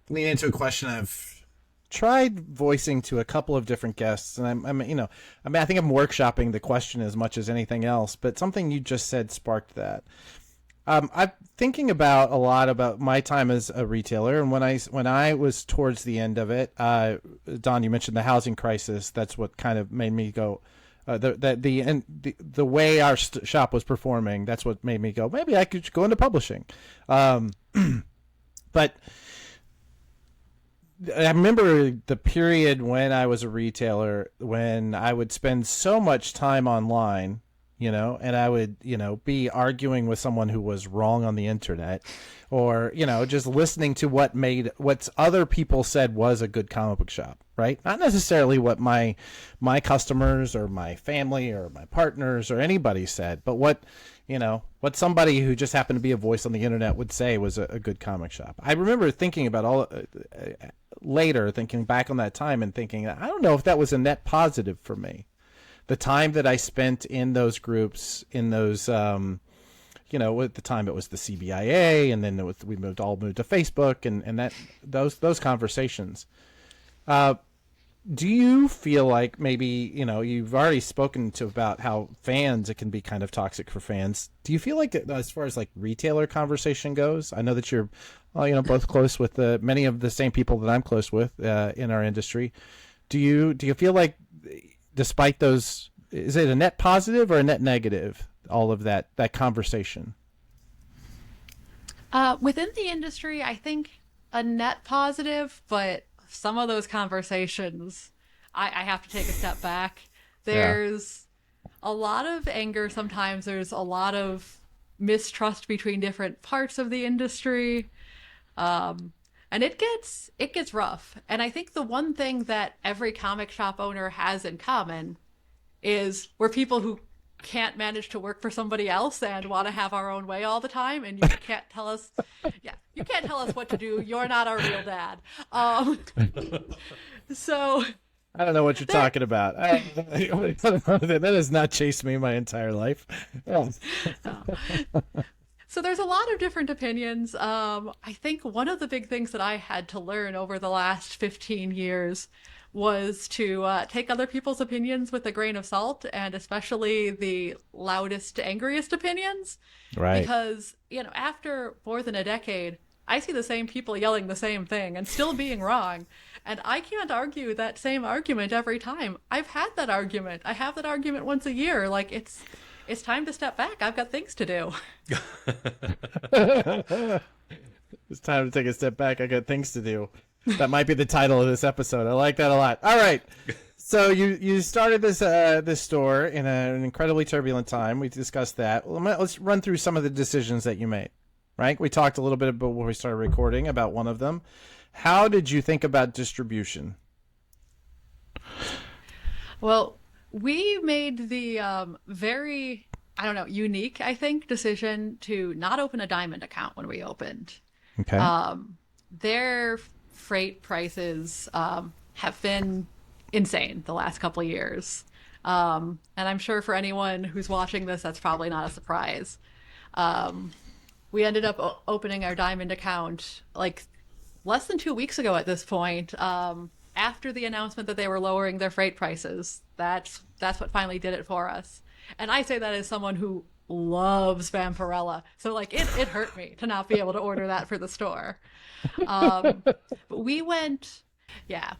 into a question I've tried voicing to a couple of different guests, and I think I'm workshopping the question as much as anything else. But something you just said sparked that. I'm thinking about a lot about my time as a retailer, and when I was towards the end of it, Don, you mentioned the housing crisis. That's what kind of made me go. The way our shop was performing, that's what made me go, maybe I could go into publishing. But I remember the period when I was a retailer, when I would spend so much time online, and I would, be arguing with someone who was wrong on the internet, or, just listening to what other people said was a good comic book shop, right? Not necessarily what my customers or my family or my partners or anybody said, but what somebody who just happened to be a voice on the internet would say was a good comic shop. I remember thinking about later, thinking back on that time and thinking, I don't know if that was a net positive for me. The time that I spent in those groups, in those, at the time it was the CBIA, and then we moved to Facebook, and that those conversations. Do you feel like maybe, you've already spoken about how it can be kind of toxic for fans. Do you feel like as far as like retailer conversation goes, I know that you're, both close with many of the same people that I'm close with in our industry. Do you feel like, despite those, is it a net positive or a net negative, all of that conversation? Within the industry, I think a net positive, but some of those conversations, I have to take a step back. There's a lot of anger sometimes. There's a lot of mistrust between different parts of the industry. And it gets rough. And I think the one thing that every comic shop owner has in common is we're people who can't manage to work for somebody else and want to have our own way all the time. And you can't tell us what to do. You're not our real dad. So I don't know what you're talking about. That has not chased me my entire life. So there's a lot of different opinions. I think one of the big things that I had to learn over the last 15 years was to take other people's opinions with a grain of salt, and especially the loudest, angriest opinions. Right. Because, after more than a decade, I see the same people yelling the same thing and still being wrong. And I can't argue that same argument every time. I've had that argument. I have that argument once a year. Like, it's time to step back. I've got things to do. It's time to take a step back. I got things to do. That might be the title of this episode. I like that a lot. All right. So you started this store in an incredibly turbulent time. We discussed that. Let's run through some of the decisions that you made. Right? We talked a little bit about when we started recording about one of them. How did you think about distribution? Well, we made the very, I don't know, unique, I think, decision to not open a Diamond account when we opened. Okay. Their freight prices have been insane the last couple of years. And I'm sure for anyone who's watching this, that's probably not a surprise. We ended up opening our Diamond account like less than 2 weeks ago at this point, after the announcement that they were lowering their freight prices. That's what finally did it for us. And I say that as someone who loves Vampirella. So like it hurt me to not be able to order that for the store. But we went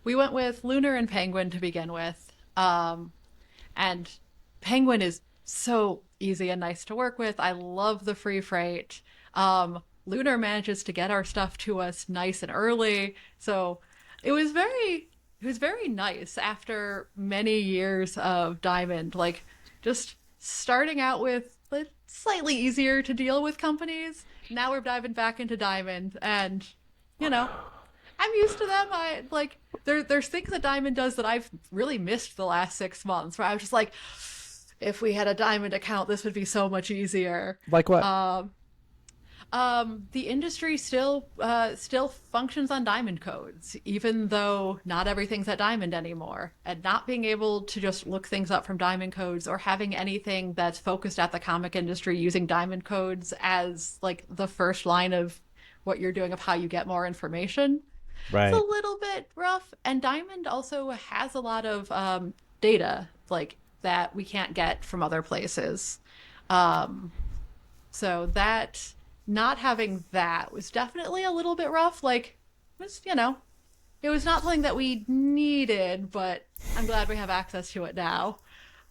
with Lunar and Penguin to begin with. And Penguin is so easy and nice to work with. I love the free freight. Lunar manages to get our stuff to us nice and early. So it was very nice after many years of Diamond, like just starting out with slightly easier to deal with companies. Now we're diving back into Diamond, and I'm used to them. There's things that Diamond does that I've really missed the last 6 months, where I was just like, if we had a Diamond account, this would be so much easier. Like what? The industry still functions on Diamond codes, even though not everything's at Diamond anymore. And not being able to just look things up from Diamond codes, or having anything that's focused at the comic industry using Diamond codes as like the first line of what you're doing, of how you get more information. Right. It's a little bit rough. And Diamond also has a lot of data like that we can't get from other places. So that, not having that was definitely a little bit rough. Like, it was not something that we needed, but I'm glad we have access to it now.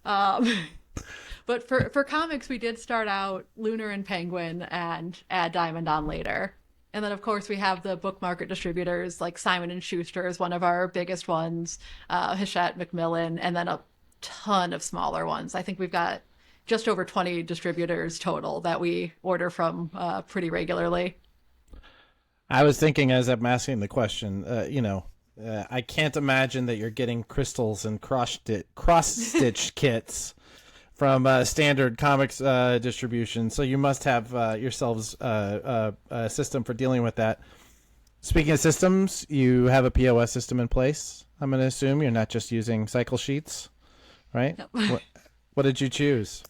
But for comics, we did start out Lunar and Penguin and add Diamond on later. And then, of course, we have the book market distributors, like Simon & Schuster is one of our biggest ones, Hachette, Macmillan, and then a ton of smaller ones. I think we've got just over 20 distributors total that we order from pretty regularly. I was thinking as I'm asking the question, I can't imagine that you're getting crystals and cross-stitch kits from standard comics distribution. So you must have yourselves a system for dealing with that. Speaking of systems, you have a POS system in place. I'm going to assume you're not just using cycle sheets, right? Nope. What did you choose?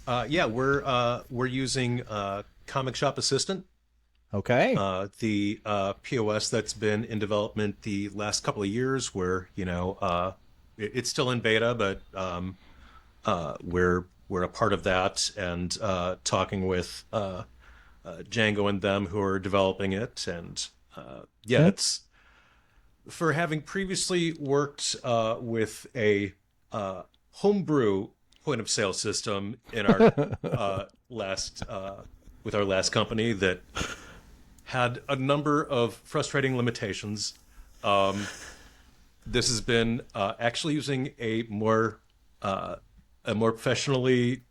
We're using Comic Shop Assistant. Okay. The POS that's been in development the last couple of years, where it's still in beta, but we're a part of that, and talking with Django and them who are developing it, and it's for having previously worked with a homebrew point of sale system in our with our last company that had a number of frustrating limitations. This has been actually using a more professionally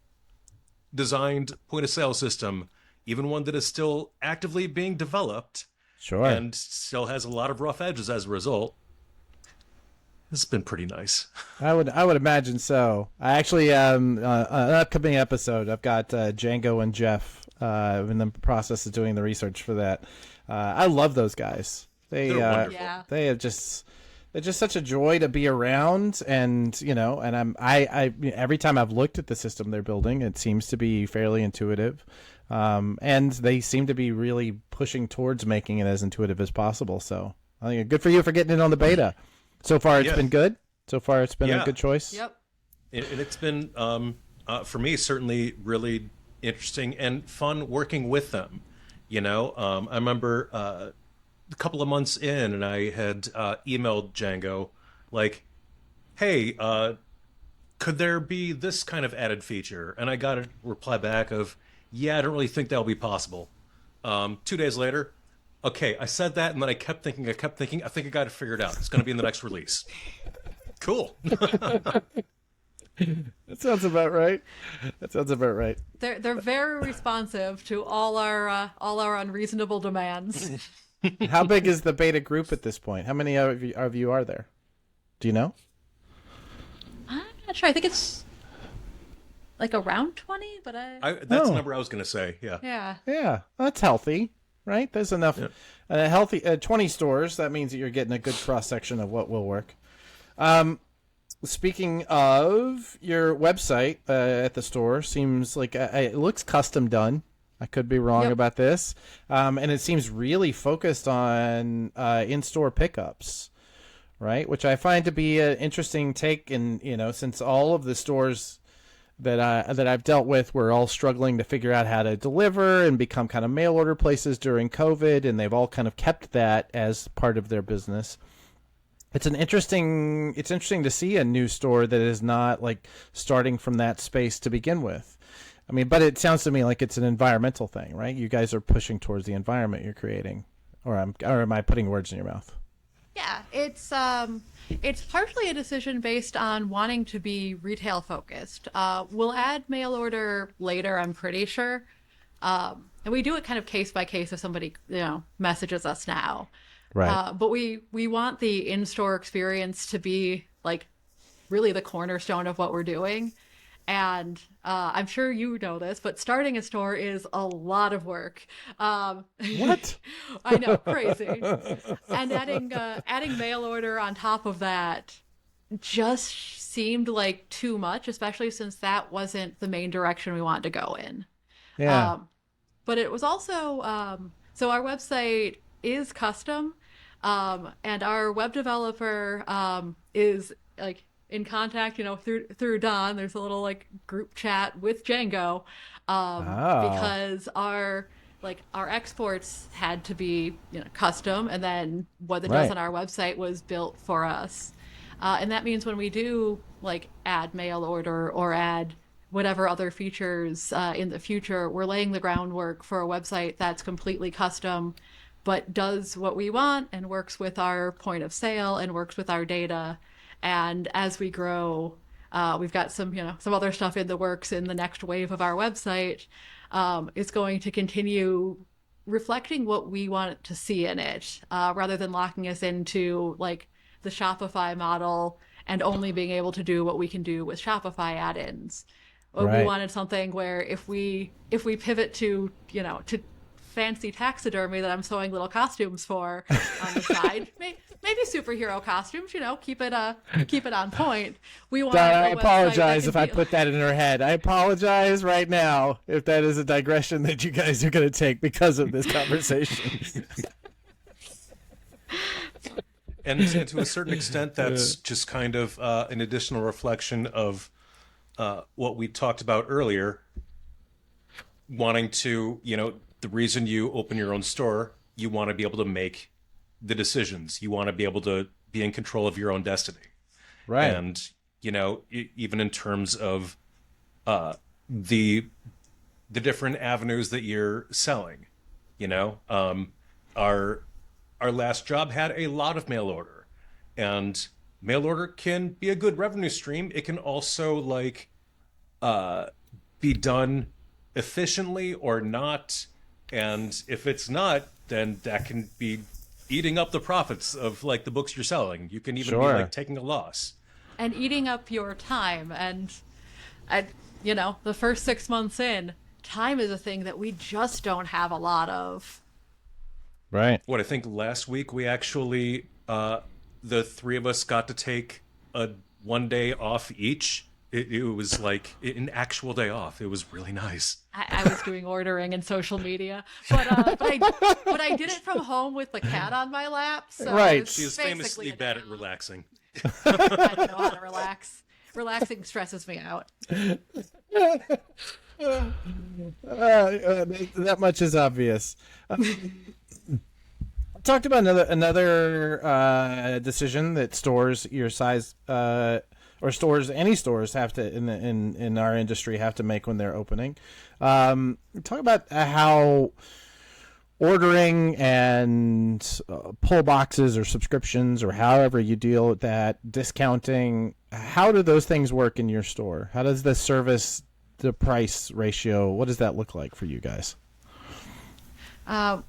designed point of sale system, even one that is still actively being developed. Sure. And still has a lot of rough edges as a result. It's been pretty nice. I would imagine so. I actually an upcoming episode, I've got Django and Jeff in the process of doing the research for that. I love those guys. They're wonderful. Yeah. They're just such a joy to be around, and I every time I've looked at the system they're building, it seems to be fairly intuitive, and they seem to be really pushing towards making it as intuitive as possible. So I think good for you for getting in on the beta. So far, it's Yeah. been good. So far, it's been a Yeah. good choice. Yep. And it's been, for me, certainly really interesting and fun working with them. I remember a couple of months in, and I had emailed Django, like, hey, could there be this kind of added feature? And I got a reply back of, yeah, I don't really think that'll be possible. 2 days later, okay, I said that, and then I kept thinking, I think I got it figured out. It's going to be in the next release. Cool. That sounds about right. They're very responsive to all our unreasonable demands. How big is the beta group at this point? How many of you are there? Do you know? I'm not sure. I think it's like around 20, but That's Oh. the number I was going to say. Yeah. yeah. Yeah, that's healthy, right? There's enough. Healthy 20 stores. That means that you're getting a good cross section of what will work. Speaking of your website at the store, seems like it looks custom done. I could be wrong Yep. about this, and it seems really focused on in-store pickups, right? Which I find to be an interesting take. And since all of the stores that I've dealt with were all struggling to figure out how to deliver and become kind of mail order places during COVID, and they've all kind of kept that as part of their business. It's interesting to see a new store that is not like starting from that space to begin with. I mean, but it sounds to me like it's an environmental thing, right? You guys are pushing towards the environment you're creating, or am I putting words in your mouth? Yeah, it's partially a decision based on wanting to be retail focused. We'll add mail order later, I'm pretty sure. And we do it kind of case by case if somebody, messages us now. Right. But we want the in-store experience to be like really the cornerstone of what we're doing. And I'm sure you know this, but starting a store is a lot of work. What? I know, crazy. And adding mail order on top of that just seemed like too much, especially since that wasn't the main direction we wanted to go in. Yeah. But it was also so our website is custom, and our web developer is like in contact, through Don. There's a little like group chat with Django, because our exports had to be custom, and then what it does Right. on our website was built for us. And that means when we do like add mail order or add whatever other features in the future, we're laying the groundwork for a website that's completely custom, but does what we want and works with our point of sale and works with our data. And as we grow, we've got some other stuff in the works in the next wave of our website. It's going to continue reflecting what we want to see in it, rather than locking us into like the Shopify model and only being able to do what we can do with Shopify add-ins. Right. We wanted something where if we pivot to fancy taxidermy that I'm sewing little costumes for on the side, maybe superhero costumes, keep it on point. We want. Don, I a website apologize that if can I be- put that in her head. I apologize right now if that is a digression that you guys are going to take because of this conversation. And to a certain extent, that's just kind of an additional reflection of what we talked about earlier. Wanting to, the reason you open your own store, you want to be able to make the decisions. You want to be able to be in control of your own destiny. Right. And, even in terms of the different avenues that you're selling, our last job had a lot of mail order, and mail order can be a good revenue stream. It can also be done efficiently or not. And if it's not, then that can be eating up the profits of like the books you're selling. You can even be Sure. like taking a loss. and eating up your time. And the first 6 months in, time is a thing that we just don't have a lot of. Right. What I think last week we actually the three of us got to take a 1 day off each It was like an actual day off. It was really nice. I was doing ordering and social media, but I did it from home with the cat on my lap. So Right. She is famously bad at relaxing. I don't know how to relax. Relaxing stresses me out. That much is obvious. Talked about another decision that stores your size or stores, any stores have to in our industry have to make when they're opening. Talk about how ordering and pull boxes or subscriptions or however you deal with that, discounting. How do those things work in your store? How does the service to price ratio, what does that look like for you guys?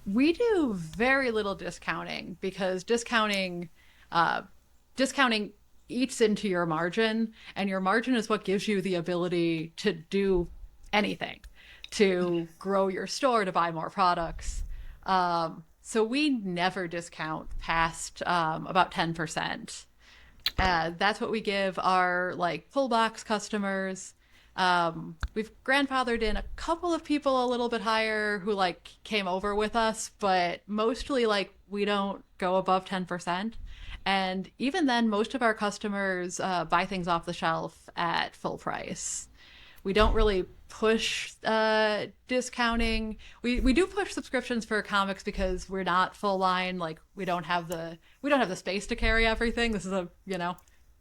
We do very little discounting because discounting eats into your margin, and your margin is what gives you the ability to do anything, to grow your store, to buy more products. So we never discount past about 10%. That's what we give our like full box customers. We've grandfathered in a couple of people a little bit higher who like came over with us, but mostly like we don't go above 10%. And even then, most of our customers buy things off the shelf at full price. We don't really push discounting. We do push subscriptions for comics because we're not full line. Like we don't have the space to carry everything. This is a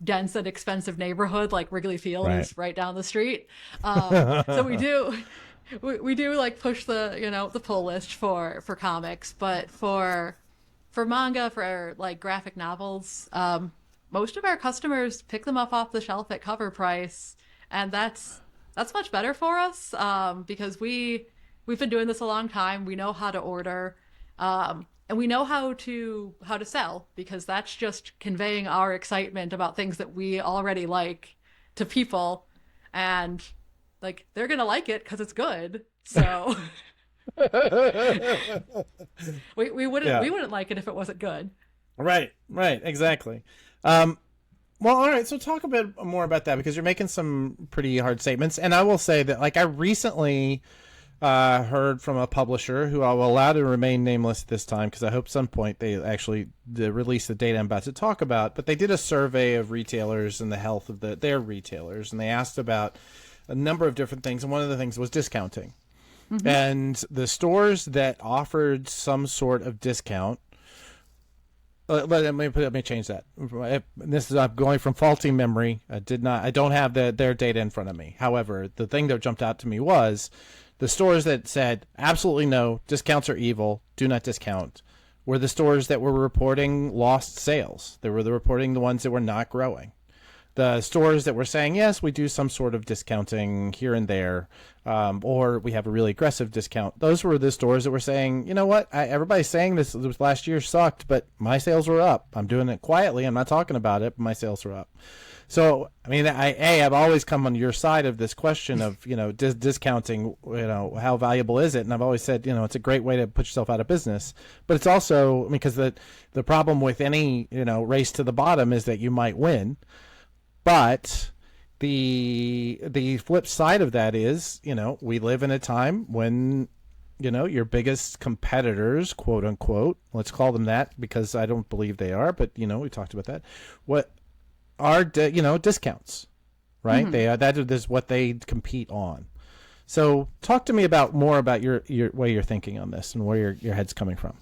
dense and expensive neighborhood. Like Wrigley Field is right down the street. So we do like push the pull list for comics, but for manga, for like graphic novels, most of our customers pick them up off the shelf at cover price, and that's much better for us because we've been doing this a long time. We know how to order, and we know how to sell, because that's just conveying our excitement about things that we already like to people, and like they're gonna like it because it's good. So we wouldn't like it if it wasn't good. Right, exactly. Well, all right, so talk a bit more about that, because you're making some pretty hard statements. And I will say that, like, I recently heard from a publisher who I will allow to remain nameless this time, because I hope at some point they actually release the data I'm about to talk about. But they did a survey of retailers and the health of their retailers, and they asked about a number of different things, and one of the things was discounting. Mm-hmm. And the stores that offered some sort of discount, let me change that. I'm going from faulty memory. I don't have their data in front of me. However, the thing that jumped out to me was the stores that said absolutely no, discounts are evil, do not discount, were the stores that were reporting lost sales. They were reporting the ones that were not growing. The stores that were saying, yes, we do some sort of discounting here and there, or we have a really aggressive discount. Those were the stores that were saying, you know what, everybody's saying this last year sucked, but my sales were up. I'm doing it quietly. I'm not talking about it, but my sales were up. So, I mean, I've always come on your side of this question of, discounting, how valuable is it? And I've always said, it's a great way to put yourself out of business. But it's also, because the problem with any, race to the bottom is that you might win. But the flip side of that is, we live in a time when, your biggest competitors, quote unquote, let's call them that, because I don't believe they are, but, we talked about that. What are, discounts, right? Mm-hmm. That is what they compete on. So talk to me more about your way you're thinking on this and where your head's coming from.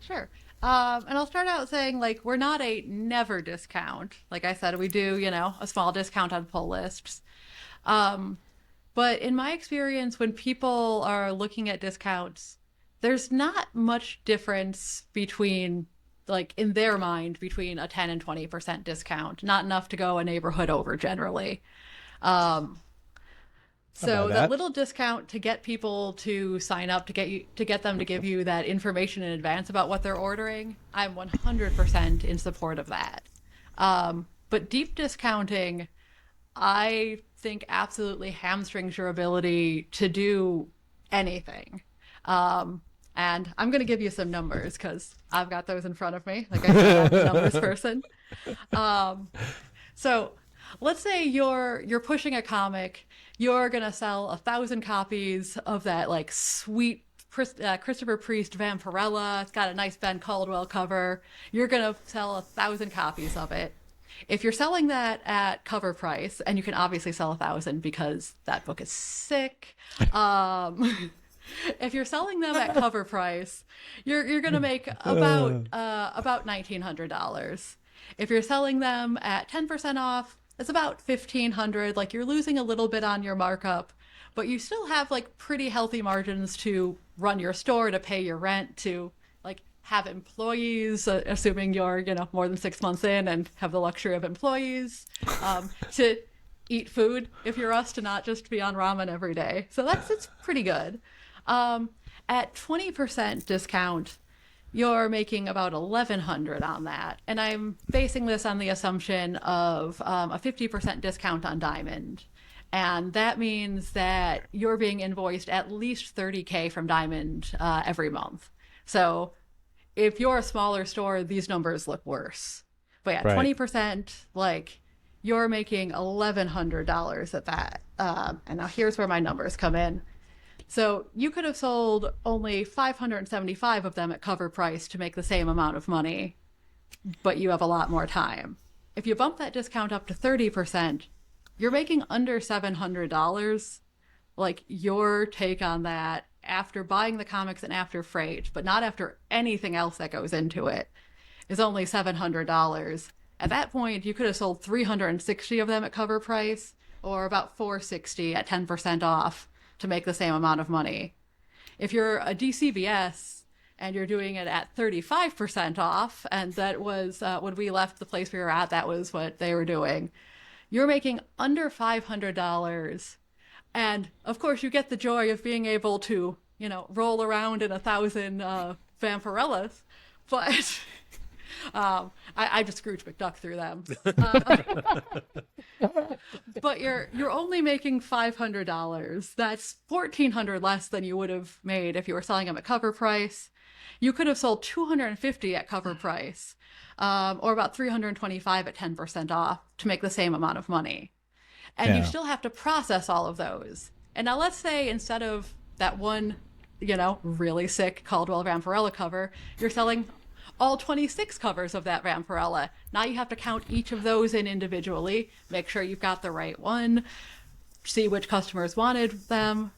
Sure. And I'll start out saying, like, we're not a never discount. Like I said, we do, a small discount on pull lists. But in my experience, when people are looking at discounts, there's not much difference between, like, in their mind, between a 10 and 20% discount. Not enough to go a neighborhood over generally. So that little discount to get people to sign up, to get them to give you that information in advance about what they're ordering, I'm 100% in support of that. But deep discounting, I think absolutely hamstrings your ability to do anything. And I'm going to give you some numbers because I've got those in front of me. Like I said, I'm a numbers person. So let's say you're pushing a comic, you're gonna sell 1,000 copies of that like sweet Christopher Priest Vampirella. It's got a nice Ben Caldwell cover. You're gonna sell 1,000 copies of it. If you're selling that at cover price, and you can obviously sell 1,000 because that book is sick. If you're selling them at cover price, you're gonna make about $1,900. If you're selling them at 10% off, it's about 1,500. Like, you're losing a little bit on your markup, but you still have like pretty healthy margins to run your store, to pay your rent, to like have employees, assuming you're, more than 6 months in and have the luxury of employees, to eat food if you're us, to not just be on ramen every day. So it's pretty good. At 20% discount, you're making about 1,100 on that. And I'm basing this on the assumption of a 50% discount on Diamond. And that means that you're being invoiced at least $30K from Diamond every month. So if you're a smaller store, these numbers look worse. But yeah, Right. 20%, like, you're making $1,100 at that. And now here's where my numbers come in. So you could have sold only 575 of them at cover price to make the same amount of money, but you have a lot more time. If you bump that discount up to 30%, you're making under $700. Like, your take on that after buying the comics and after freight, but not after anything else that goes into it, is only $700. At that point, you could have sold 360 of them at cover price, or about 460 at 10% off, to make the same amount of money. If you're a DCBS and you're doing it at 35% off, and that was when we left the place we were at, that was what they were doing, you're making under $500. And of course, you get the joy of being able to, roll around in 1,000 Vampirellas, but I just Scrooge McDuck through them. But you're only making $500. That's $1,400 less than you would have made if you were selling them at cover price. You could have sold 250 at cover price, or about 325 at 10% off, to make the same amount of money. And Yeah. you still have to process all of those. And now let's say instead of that one, really sick Caldwell Vampirella cover, you're selling all 26 covers of that Vampirella. Now you have to count each of those in individually, make sure you've got the right one, see which customers wanted them.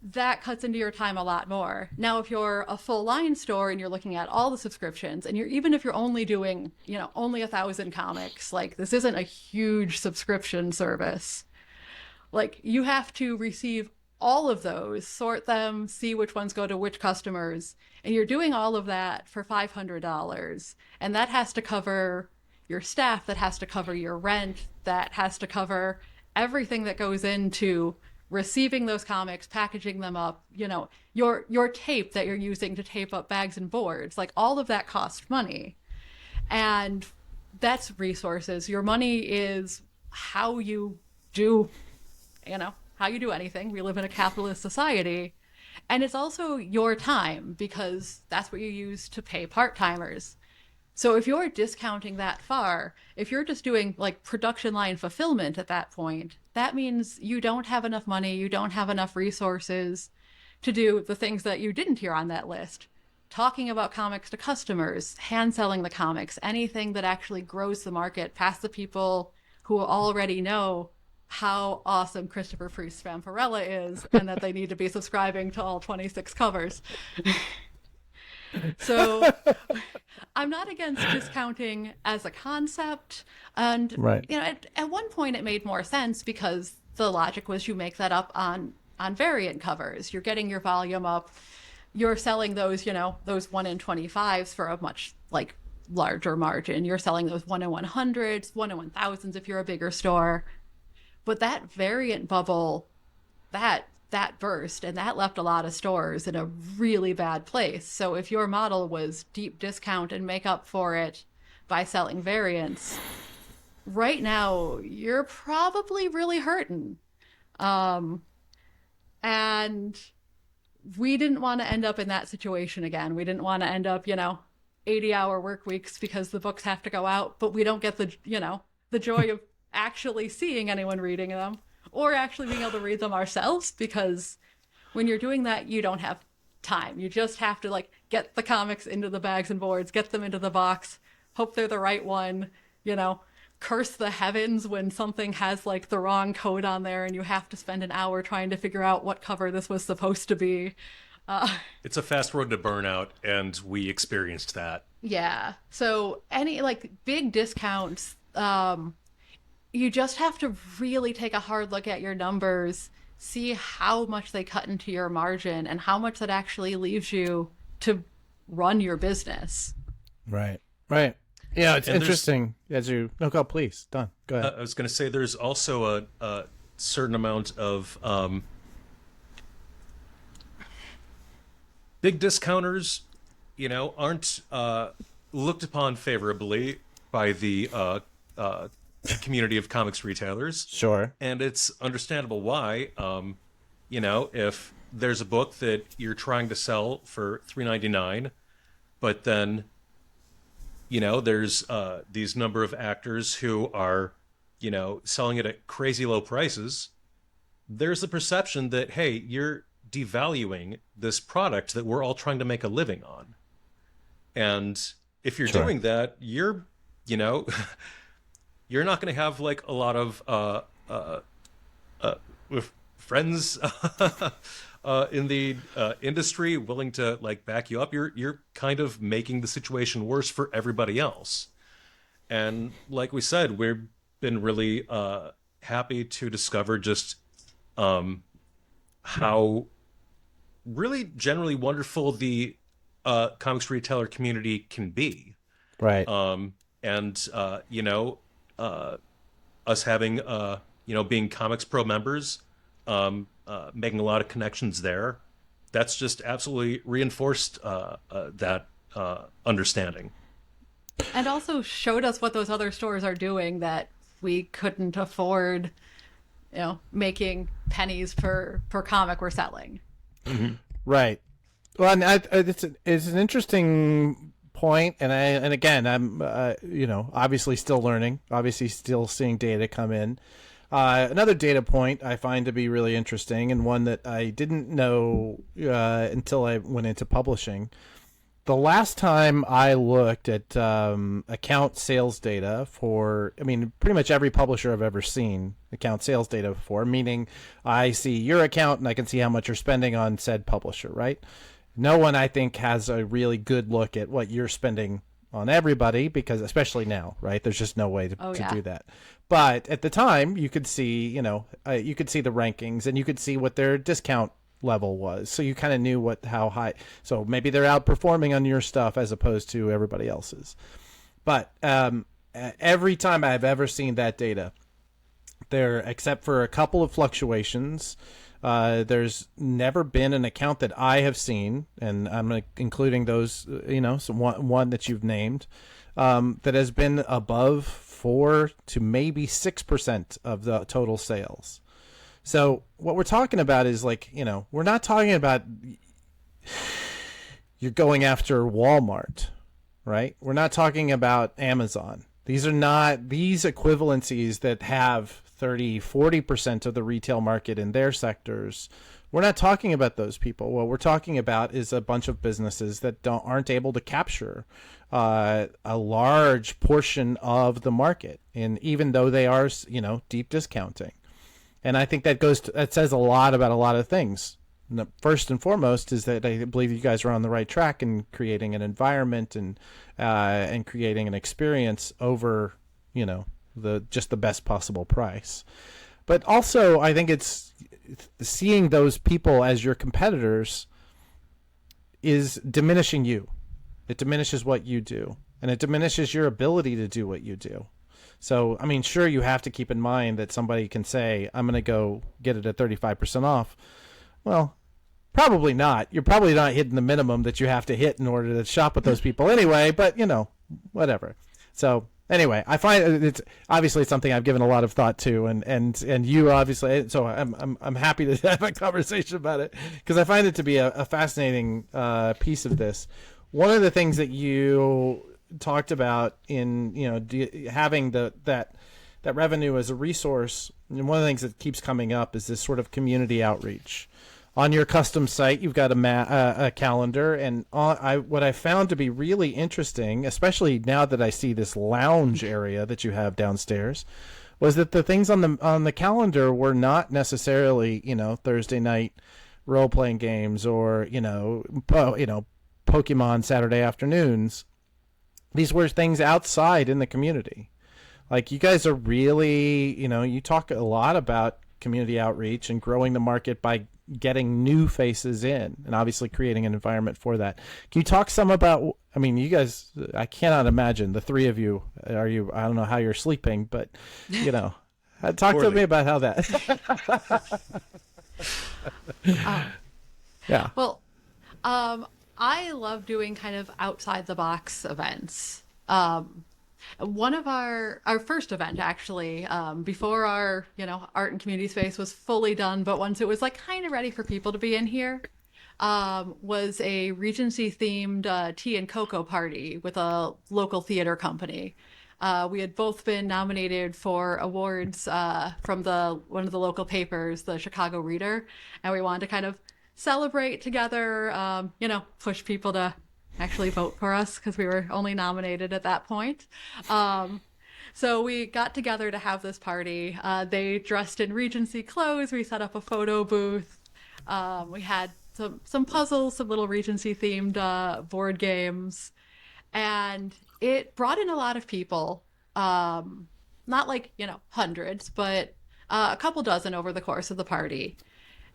That cuts into your time a lot more. Now, if you're a full line store and you're looking at all the subscriptions, and even if you're only doing, only 1,000 comics, like, this isn't a huge subscription service. Like, you have to receive all of those, sort them, see which ones go to which customers, and you're doing all of that for $500. And that has to cover your staff, that has to cover your rent, that has to cover everything that goes into receiving those comics, packaging them up, your tape that you're using to tape up bags and boards. Like, all of that costs money. And that's resources. Your money is how you do, how you do anything. We live in a capitalist society. And it's also your time, because that's what you use to pay part-timers. So if you're discounting that far, if you're just doing like production line fulfillment at that point, that means you don't have enough money, you don't have enough resources to do the things that you didn't hear on that list. Talking about comics to customers, hand selling the comics, anything that actually grows the market past the people who already know how awesome Christopher Priest Vampirella is, and that they need to be subscribing to all 26 covers. So I'm not against discounting as a concept. And, Right. at one point it made more sense, because the logic was you make that up on variant covers. You're getting your volume up. You're selling those, those 1 in 25s for a much like larger margin. You're selling those 1 in 100s, 1 in 1000s if you're a bigger store. But that variant bubble, that burst, and that left a lot of stores in a really bad place. So if your model was deep discount and make up for it by selling variants, right now you're probably really hurting. And we didn't want to end up in that situation again. We didn't want to end up, 80-hour work weeks because the books have to go out, but we don't get the joy of actually seeing anyone reading them or actually being able to read them ourselves, because when you're doing that, you don't have time. You just have to like get the comics into the bags and boards, get them into the box, hope they're the right one, you know, curse the heavens when something has like the wrong code on there and you have to spend an hour trying to figure out what cover this was supposed to be. It's a fast road to burnout, and we experienced that. Yeah. So any like big discounts, you just have to really take a hard look at your numbers, see how much they cut into your margin and how much that actually leaves you to run your business. Right. Right. Yeah, it's And interesting as you. No, go, please. Done. Go ahead. I was going to say there's also a certain amount of big discounters, aren't looked upon favorably by the community of comics retailers. Sure. And it's understandable why. If there's a book that you're trying to sell for $3.99, but then there's these number of actors who are selling it at crazy low prices, there's the perception that, hey, you're devaluing this product that we're all trying to make a living on. And if you're Sure. doing that, you're you're not going to have like a lot of with friends in the industry willing to like back you up. You're kind of making the situation worse for everybody else. And like we said, we've been really happy to discover just how really generally wonderful the comics retailer community can be. Right. And us having being Comics Pro members, making a lot of connections there, that's just absolutely reinforced that understanding. And also showed us what those other stores are doing that we couldn't afford, making pennies per comic we're selling. Right. Well, and it's an interesting point, and again, I'm obviously still learning, obviously still seeing data come in. Another data point I find to be really interesting, and one that I didn't know until I went into publishing. The last time I looked at account sales data for, pretty much every publisher I've ever seen account sales data for, meaning I see your account and I can see how much you're spending on said publisher, right? No one, I think, has a really good look at what you're spending on everybody, because especially now, right? There's just no way to do that. But at the time, you could see, you could see the rankings and you could see what their discount level was, so you kind of knew how high. So maybe they're outperforming on your stuff as opposed to everybody else's. But every time I've ever seen that data, there, except for a couple of fluctuations, there's never been an account that I have seen, and I'm including those, one that you've named, that has been above 4 to maybe 6% of the total sales. So what we're talking about is we're not talking about you're going after Walmart, right? We're not talking about Amazon. These are not these equivalencies that have 30, 40% of the retail market in their sectors. We're not talking about those people. What we're talking about is a bunch of businesses that aren't able to capture a large portion of the market, and even though they are, deep discounting. And I think that says a lot about a lot of things. First and foremost is that I believe you guys are on the right track in creating an environment and creating an experience over, just the best possible price. But also, I think it's seeing those people as your competitors is diminishing you. It diminishes what you do, and it diminishes your ability to do what you do. So, sure, you have to keep in mind that somebody can say, I'm going to go get it at 35% off. Well, probably not. You're probably not hitting the minimum that you have to hit in order to shop with those people anyway, but, whatever. So, anyway, I find it's obviously something I've given a lot of thought to, and you obviously, so I'm happy to have a conversation about it, because I find it to be a fascinating piece of this. One of the things that you talked about in having that that revenue as a resource. And one of the things that keeps coming up is this sort of community outreach. On your custom site, you've got a calendar, and what I found to be really interesting, especially now that I see this lounge area that you have downstairs, was that the things on the calendar were not necessarily, Thursday night role playing games or Pokemon Saturday afternoons. These were things outside in the community. Like, you guys are really, you talk a lot about community outreach and growing the market by getting new faces in and obviously creating an environment for that. Can you talk some about, you guys, I cannot imagine the three of you, I don't know how you're sleeping, but, talk to me about how that. Yeah. Well, I love doing kind of outside the box events. One of our first event, actually, before our art and community space was fully done, but once it was like kind of ready for people to be in here, was a Regency themed tea and cocoa party with a local theater company. We had both been nominated for awards from one of the local papers, the Chicago Reader, and we wanted to kind of celebrate together, push people to actually vote for us because we were only nominated at that point. So we got together to have this party. They dressed in Regency clothes. We set up a photo booth. We had some puzzles, some little Regency themed board games, and it brought in a lot of people. Not like hundreds, but a couple dozen over the course of the party.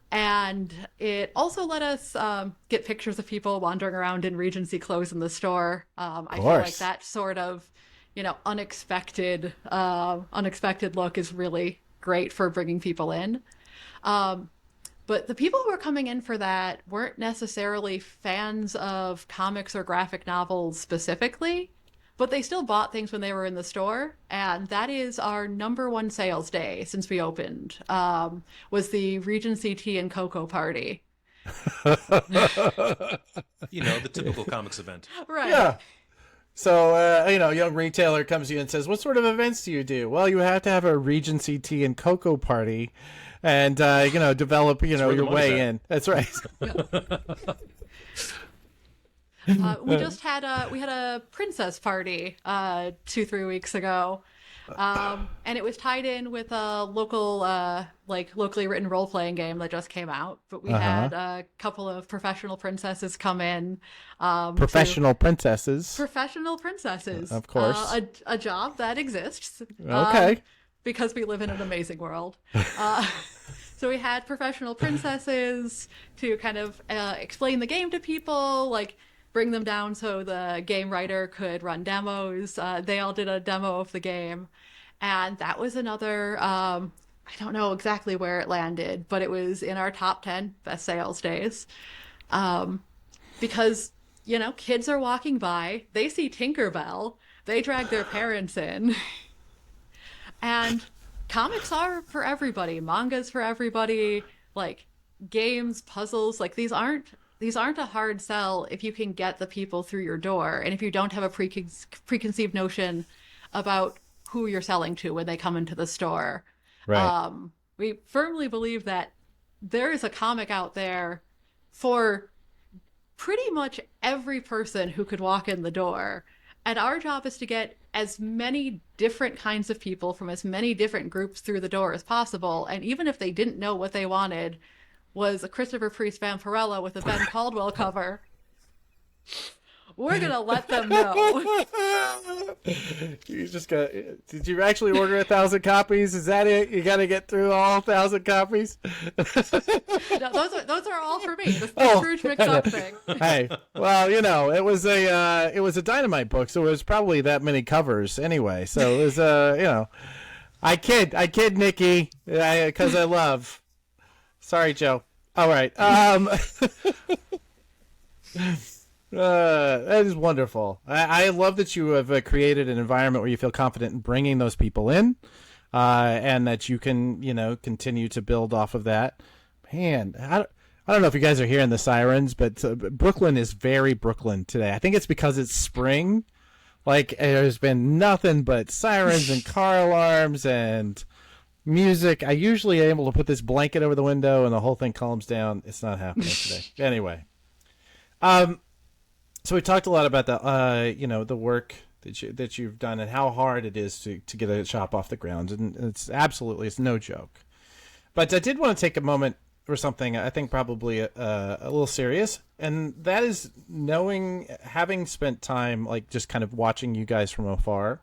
And it also let us get pictures of people wandering around in Regency clothes in the store. I feel like that sort of, unexpected look is really great for bringing people in. But the people who were coming in for that weren't necessarily fans of comics or graphic novels specifically, but they still bought things when they were in the store. And that is our number one sales day since we opened, was the Regency Tea and Cocoa Party. The typical comics event. Right. Yeah. So, a young retailer comes to you and says, what sort of events do you do? Well, you have to have a Regency Tea and Cocoa Party and, develop, your way in. That's right. We just had a princess party 2-3 weeks ago, and it was tied in with a local locally written role playing game that just came out. But we had a couple of professional princesses come in. Professional princesses, of course, a job that exists. Okay, because we live in an amazing world. So we had professional princesses to kind of explain the game to people, like bring them down so the game writer could run demos. They all did a demo of the game. And that was another, I don't know exactly where it landed, but it was in our top 10 best sales days. Because, kids are walking by, they see Tinkerbell, they drag their parents in. And comics are for everybody. Manga's for everybody. Like, games, puzzles, like these aren't a hard sell if you can get the people through your door and if you don't have a preconceived notion about who you're selling to when they come into the store. Right. We firmly believe that there is a comic out there for pretty much every person who could walk in the door. And our job is to get as many different kinds of people from as many different groups through the door as possible. And even if they didn't know what they wanted was a Christopher Priest Vampirella with a Ben Caldwell cover, we're going to let them know. Did you actually order 1,000 copies? Is that it? You got to get through all 1,000 copies? No, those are all for me. The Scrooge mix-up thing. Hey, well, it was a Dynamite book, so it was probably that many covers anyway. So it was, I kid, Nikki, because I love. Sorry, Joe. All right. That is wonderful. I love that you have created an environment where you feel confident in bringing those people in, and that you can, continue to build off of that. Man, I don't know if you guys are hearing the sirens, but Brooklyn is very Brooklyn today. I think it's because it's spring. Like there's been nothing but sirens and car alarms and music. I usually am able to put this blanket over the window and the whole thing calms down. It's not happening today. Anyway, so we talked a lot about the work that you've done and how hard it is to get a shop off the ground, and it's no joke. But I did want to take a moment for something I think probably a little serious, and that is having spent time like just kind of watching you guys from afar.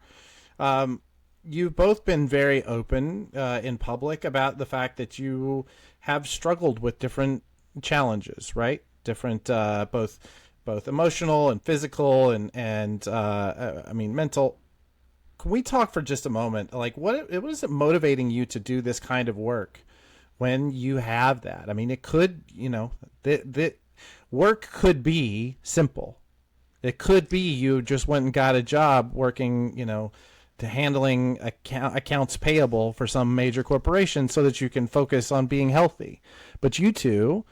You've both been very open in public about the fact that you have struggled with different challenges, right? Different both emotional and physical and I mean mental. Can we talk for just a moment? Like what is it motivating you to do this kind of work when you have that? I mean, it could, the work could be simple. It could be you just went and got a job working, to handling accounts payable for some major corporation so that you can focus on being healthy. But you two,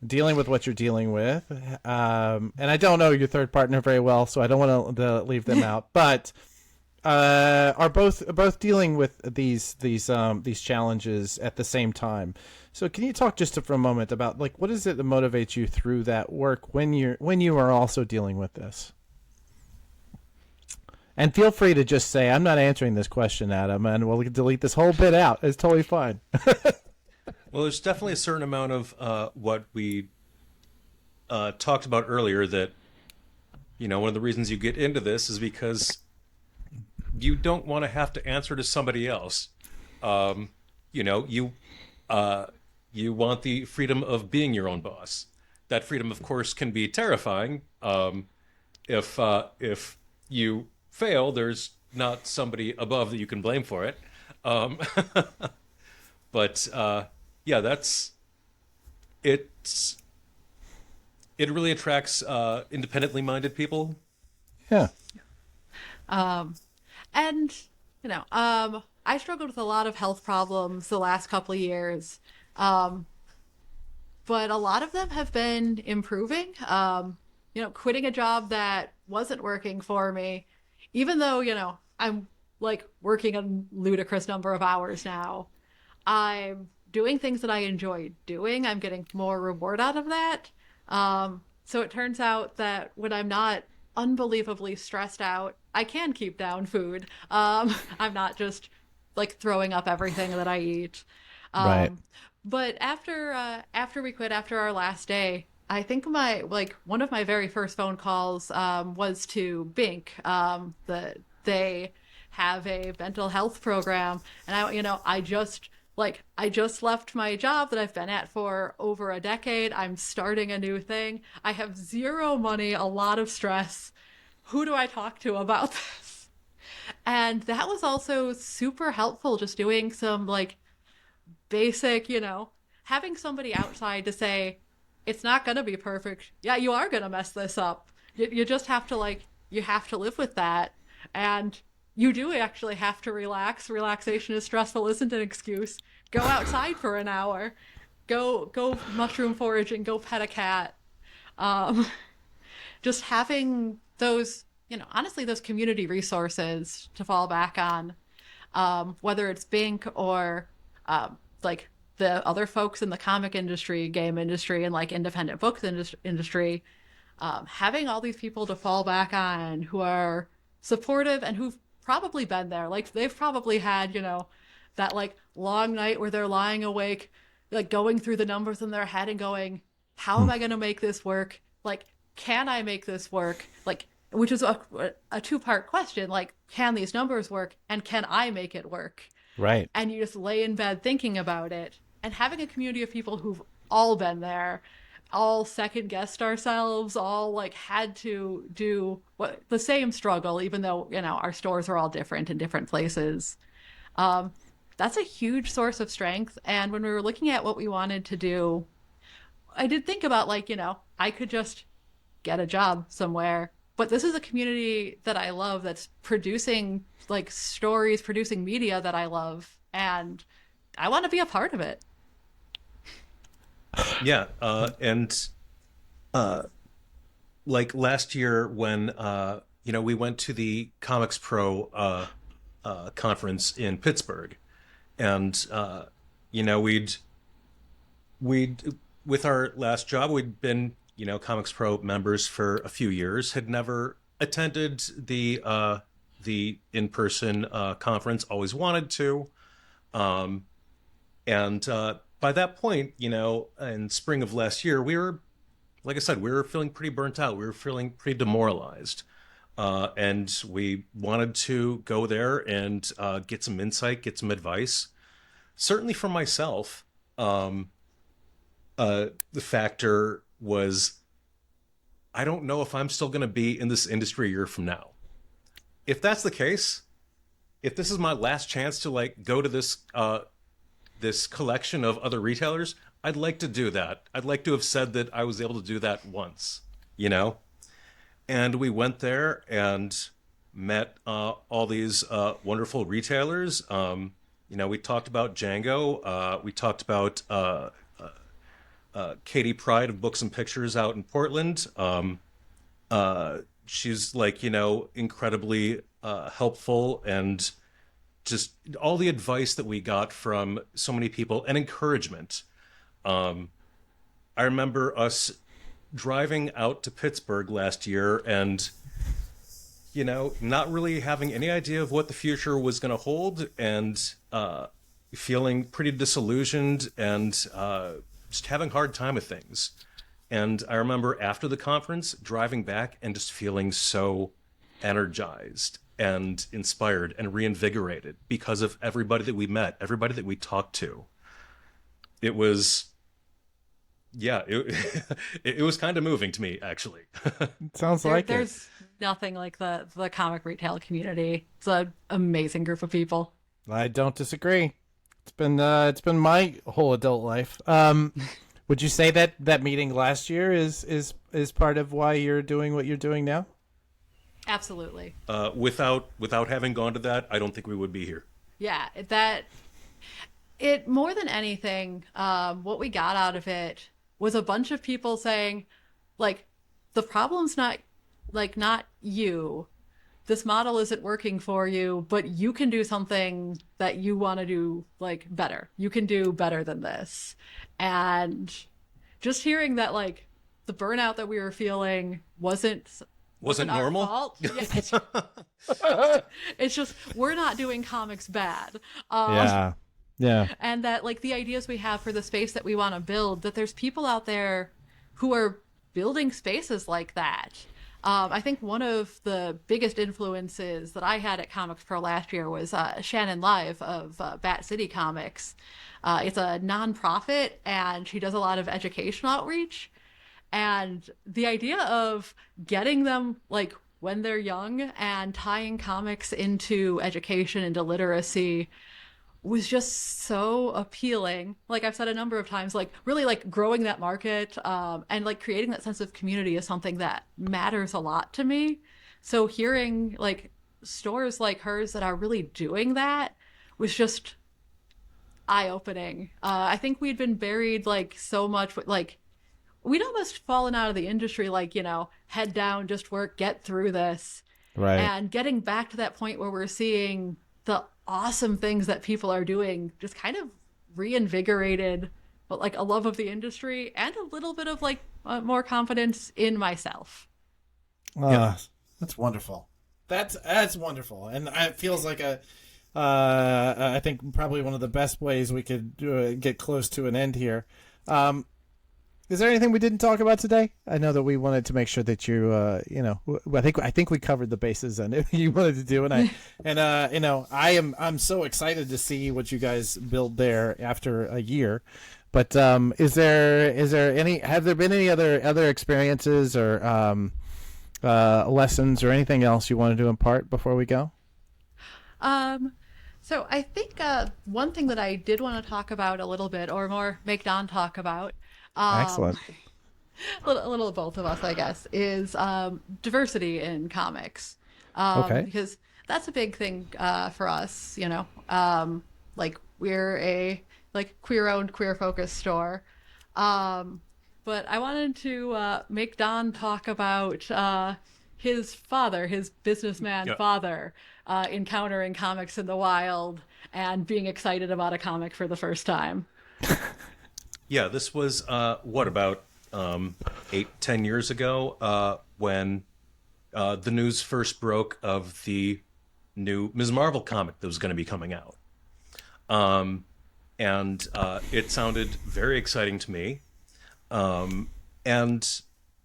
dealing with what you're dealing with, and I don't know your third partner very well, so I don't want to leave them out, but are both dealing with these challenges at the same time. So can you talk just for a moment about like what is it that motivates you through that work when you are also dealing with this? And feel free to just say, I'm not answering this question, Adam, and we'll delete this whole bit out. It's totally fine. Well, there's definitely a certain amount of what we talked about earlier that, one of the reasons you get into this is because you don't want to have to answer to somebody else. You want the freedom of being your own boss. That freedom, of course, can be terrifying. If you fail, there's not somebody above that you can blame for it. But yeah, it really attracts independently minded people. Yeah. And, I struggled with a lot of health problems the last couple of years. But a lot of them have been improving. Quitting a job that wasn't working for me, even though, I'm like working a ludicrous number of hours now, I'm doing things that I enjoy doing. I'm getting more reward out of that. So it turns out that when I'm not unbelievably stressed out, I can keep down food. I'm not just like throwing up everything that I eat. Right. But after we quit, after our last day, I think one of my very first phone calls was to Bink. They have a mental health program, and I just left my job that I've been at for over a decade. I'm starting a new thing. I have zero money, a lot of stress. Who do I talk to about this? And that was also super helpful, just doing some like basic, having somebody outside to say, it's not going to be perfect. Yeah, you are going to mess this up. You just have to you have to live with that. And you do actually have to relax. Relaxation is stressful isn't an excuse. Go outside for an hour. Go mushroom foraging. Go pet a cat. Just having those, honestly, those community resources to fall back on, whether it's Bink or like the other folks in the comic industry, game industry, and like independent books industry, having all these people to fall back on who are supportive and who've probably been there. Like they've probably had, that like long night where they're lying awake, like going through the numbers in their head and going, how am I going to make this work? Like, can I make this work? Like, which is a two-part question. Like, can these numbers work? And can I make it work? Right. And you just lay in bed thinking about it, and having a community of people who've all been there, all second guessed ourselves, all like had to do the same struggle, even though, our stores are all different in different places. That's a huge source of strength. And when we were looking at what we wanted to do, I did think about I could just get a job somewhere, but this is a community that I love that's producing like stories, producing media that I love, and I want to be a part of it. Yeah, and like last year when we went to the Comics Pro conference in Pittsburgh, and we'd with our last job, we'd been Comics Pro members for a few years, had never attended the in-person conference, always wanted to. And by that point, in spring of last year, like I said, we were feeling pretty burnt out. We were feeling pretty demoralized. And we wanted to go there and get some insight, get some advice. Certainly for myself, the factor was, I don't know if I'm still going to be in this industry a year from now. If that's the case, if this is my last chance to like go to this collection of other retailers, I'd like to do that. I'd like to have said that I was able to do that once, And we went there and met all these wonderful retailers. We talked about Django. We talked about Katie Pride of Books and Pictures out in Portland. She's like, incredibly helpful, and just all the advice that we got from so many people and encouragement. I remember us driving out to Pittsburgh last year and, not really having any idea of what the future was going to hold, and feeling pretty disillusioned and just having a hard time with things. And I remember after the conference driving back and just feeling so energized and inspired and reinvigorated because of everybody that we met, everybody that we talked to. It was, yeah, it was kind of moving to me, actually. It sounds like There's nothing like the comic retail community. It's an amazing group of people. I don't disagree. It's been my whole adult life. Would you say that meeting last year is part of why you're doing what you're doing now? Absolutely. Without having gone to that, I don't think we would be here. Yeah, it more than anything, what we got out of it was a bunch of people saying, like, the problem's not you. This model isn't working for you, but you can do something that you want to do, like, better. You can do better than this. And just hearing that, like, the burnout that we were feeling wasn't normal. our fault. Yeah, it's just, we're not doing comics bad. Yeah. And that, like, the ideas we have for the space that we want to build, that there's people out there who are building spaces like that. I think one of the biggest influences that I had at Comics Pro last year was Shannon Live of Bat City Comics. It's a nonprofit, and she does a lot of educational outreach. And the idea of getting them, like, when they're young and tying comics into education, into literacy, was just so appealing. Like I've said a number of times, like, really, like, growing that market and, like, creating that sense of community is something that matters a lot to me. So hearing, like, stores like hers that are really doing that was just eye-opening. I think we'd been buried, like, so much with, like, we'd almost fallen out of the industry, like, head down, just work, get through this. Right. And getting back to that point where we're seeing the awesome things that people are doing just kind of reinvigorated, but, like, a love of the industry and a little bit of, like, more confidence in myself. That's wonderful. That's wonderful. And it feels like I think probably one of the best ways we could get close to an end here. Is there anything we didn't talk about today? I know that we wanted to make sure that I think we covered the bases and you wanted to do, I'm so excited to see what you guys build there after a year. But have there been any other experiences or lessons or anything else you wanted to impart before we go? So I think one thing that I did want to talk about a little bit, or more make Don talk about, Excellent. a little of both of us, I guess, is diversity in comics. Okay. Because that's a big thing for us, like, we're a, like, queer-owned, queer-focused store. But I wanted to make Don talk about his father, his businessman Yeah. father, encountering comics in the wild and being excited about a comic for the first time. Yeah, this was what, about 8, 10 years ago, when the news first broke of the new Ms. Marvel comic that was going to be coming out. And it sounded very exciting to me. And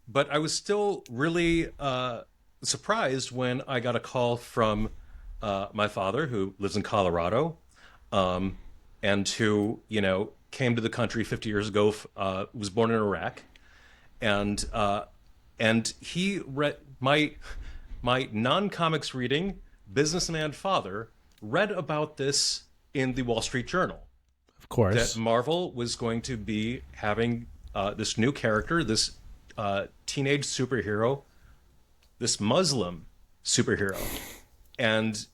but I was still really surprised when I got a call from my father, who lives in Colorado, and who, came to the country 50 years ago, was born in Iraq, and he read my non-comics reading businessman father read about this in the Wall Street Journal, Of course. that Marvel was going to be having this new character, this teenage superhero, this Muslim superhero, and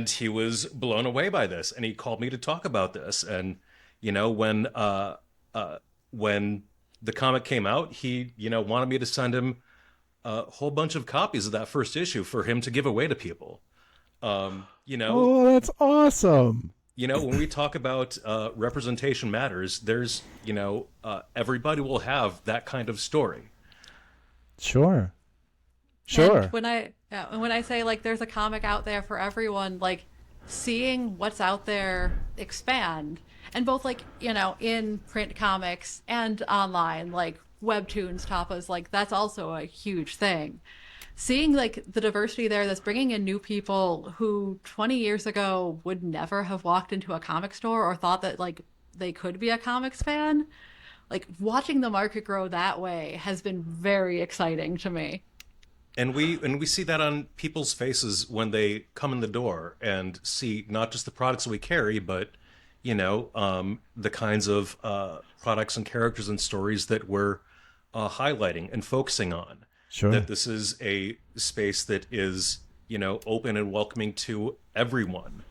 he was blown away by this, and he called me to talk about this. And when the comic came out, he wanted me to send him a whole bunch of copies of that first issue for him to give away to people. Oh, that's awesome. When we talk about representation matters, there's everybody will have that kind of story. Sure. And when I say like there's a comic out there for everyone, like seeing what's out there expand, and both like in print comics and online, like webtoons, tapas, like that's also a huge thing. Seeing like the diversity there that's bringing in new people who 20 years ago would never have walked into a comic store or thought that like they could be a comics fan, like watching the market grow that way has been very exciting to me. And we see that on people's faces when they come in the door and see not just the products we carry, but the kinds of products and characters and stories that we're highlighting and focusing on. Sure. That this is a space that is open and welcoming to everyone.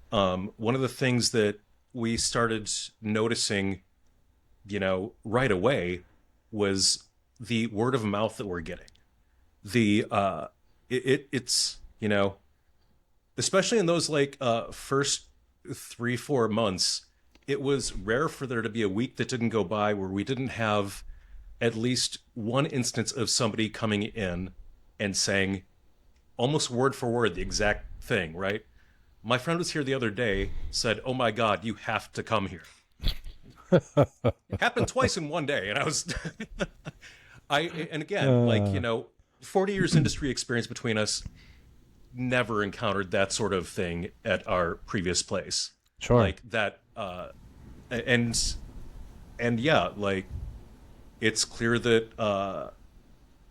One of the things that we started noticing right away was the word of mouth that we're getting. It's especially in those first 3-4 months, it was rare for there to be a week that didn't go by where we didn't have at least one instance of somebody coming in and saying almost word for word the exact thing, right? My friend was here the other day, said, "Oh my God, you have to come here." It happened twice in one day, and I was and again, 40 years industry experience between us, never encountered that sort of thing at our previous place. Sure. Like that, and yeah, like it's clear that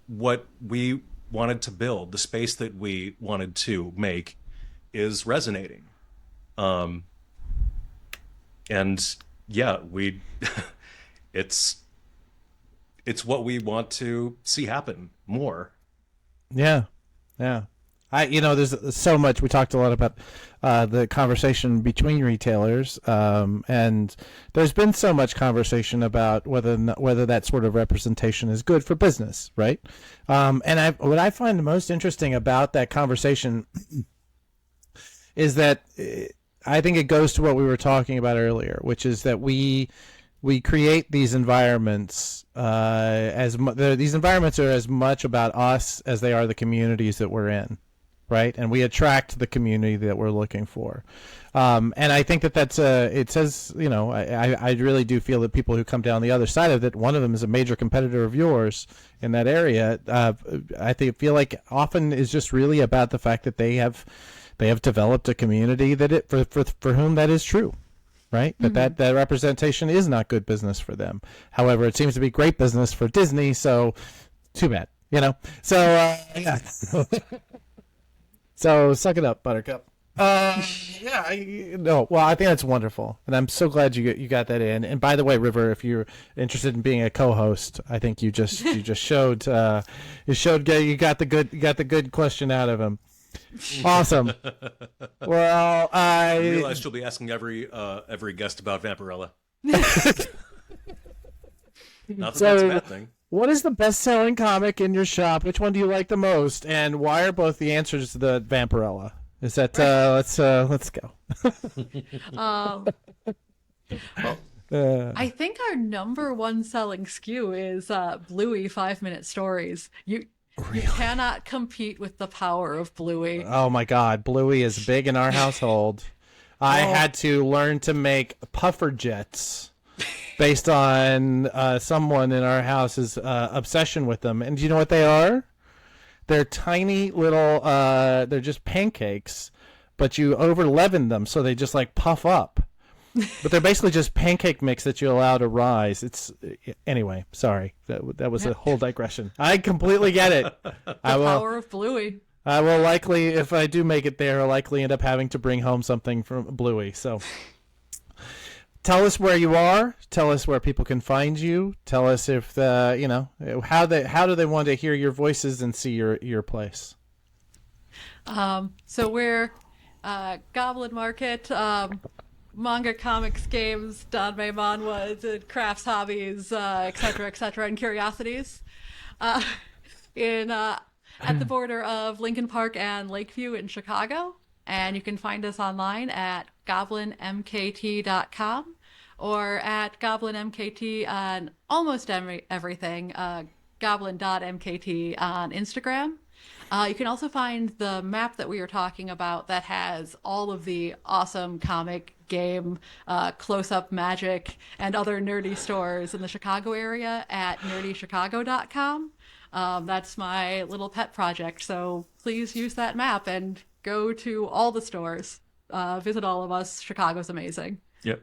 what we wanted to build, the space that we wanted to make, is resonating. And yeah, it's what we want to see happen more. Yeah. There's so much. We talked a lot about the conversation between retailers, and there's been so much conversation about whether that sort of representation is good for business, right? And what I find the most interesting about that conversation is that I think it goes to what we were talking about earlier, which is that we create these environments these environments are as much about us as they are the communities that we're in, right? And we attract the community that we're looking for. And I think that's it says, I really do feel that people who come down the other side of it, one of them is a major competitor of yours in that area. Feel like often is just really about the fact that they have developed a community that for whom that is true. Right? Mm-hmm. That representation is not good business for them. However, it seems to be great business for Disney, so too bad, So, yeah. So, suck it up, Buttercup. Well, I think that's wonderful, and I'm so glad you got that in. And by the way, Ryvre, if you're interested in being a co-host, I think you just showed you got the good question out of him. Awesome. Well, I realize you'll be asking every guest about Vampirella. Not that that's a bad thing. What is the best-selling comic in your shop? Which one do you like the most? And why are both the answers to the Vampirella? Is that let's go. Um, I think our number one selling SKU is Bluey 5-minute stories. You cannot compete with the power of Bluey. Oh my God, Bluey is big in our household. I had to learn to make puffer jets based on someone in our house's obsession with them. And do you know what they are? They're tiny little, they're just pancakes, but you over leaven them so they just like puff up. But they're basically just pancake mix that you allow to rise. Anyway, sorry. That was a whole digression. I completely get it. The power of Bluey. I will likely, if I do make it there, I'll likely end up having to bring home something from Bluey. So tell us where you are. Tell us where people can find you. Tell us if how do they want to hear your voices and see your place. So we're Goblin Market, manga, comics, games, Danmei manhwas, crafts, hobbies, etc., and curiosities. At the border of Lincoln Park and Lakeview in Chicago. And you can find us online at goblinmkt.com or at goblinmkt on almost everything, goblin.mkt on Instagram. You can also find the map that we were talking about that has all of the awesome comic, game, close-up magic, and other nerdy stores in the Chicago area at nerdychicago.com. That's my little pet project, so please use that map and go to all the stores. Visit all of us. Chicago's amazing. Yep.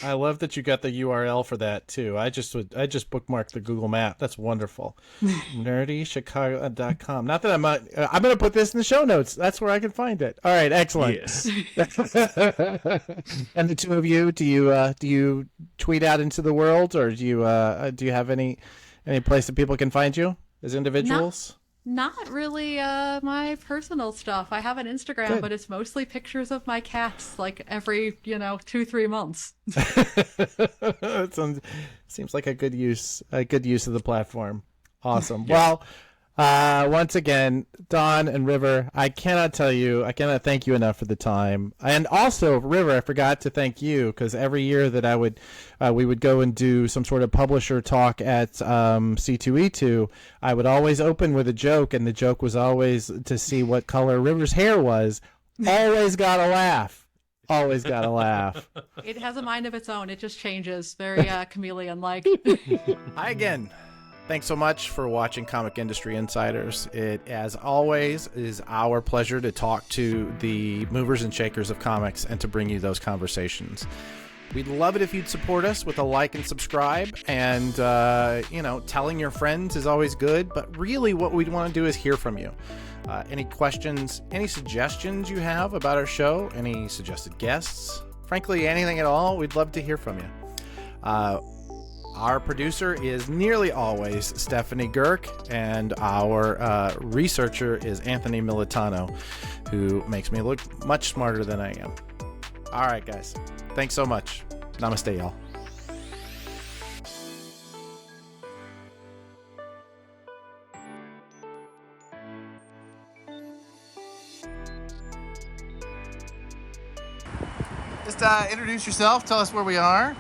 I love that you got the URL for that too. I just bookmarked the Google map. That's wonderful. nerdychicago.com. Not that I'm going to put this in the show notes. That's where I can find it. All right, excellent. Yes. And the two of you, do you tweet out into the world, or do you have any place that people can find you as individuals? Not really my personal stuff. I have an Instagram, Good. but it's mostly pictures of my cats, like every 2-3 months. It seems like a good use of the platform. Awesome. Yeah. Well, once again, Don and Ryvre, I cannot thank you enough for the time. And also, Ryvre, I forgot to thank you, because every year that we would go and do some sort of publisher talk at C2E2, I would always open with a joke, and the joke was always to see what color Ryvre's hair was. Always got a laugh. Always got a laugh. It has a mind of its own. It just changes. Very chameleon-like. Hi again. Thanks so much for watching Comic Industry Insiders. It, as always, is our pleasure to talk to the movers and shakers of comics and to bring you those conversations. We'd love it if you'd support us with a like and subscribe, and telling your friends is always good, but really what we want to do is hear from you. Any questions, any suggestions you have about our show, any suggested guests, frankly, anything at all, we'd love to hear from you. Our producer is nearly always Stephanie Gerk, and our researcher is Anthony Militano, who makes me look much smarter than I am. All right, guys. Thanks so much. Namaste, y'all. Just introduce yourself. Tell us where we are.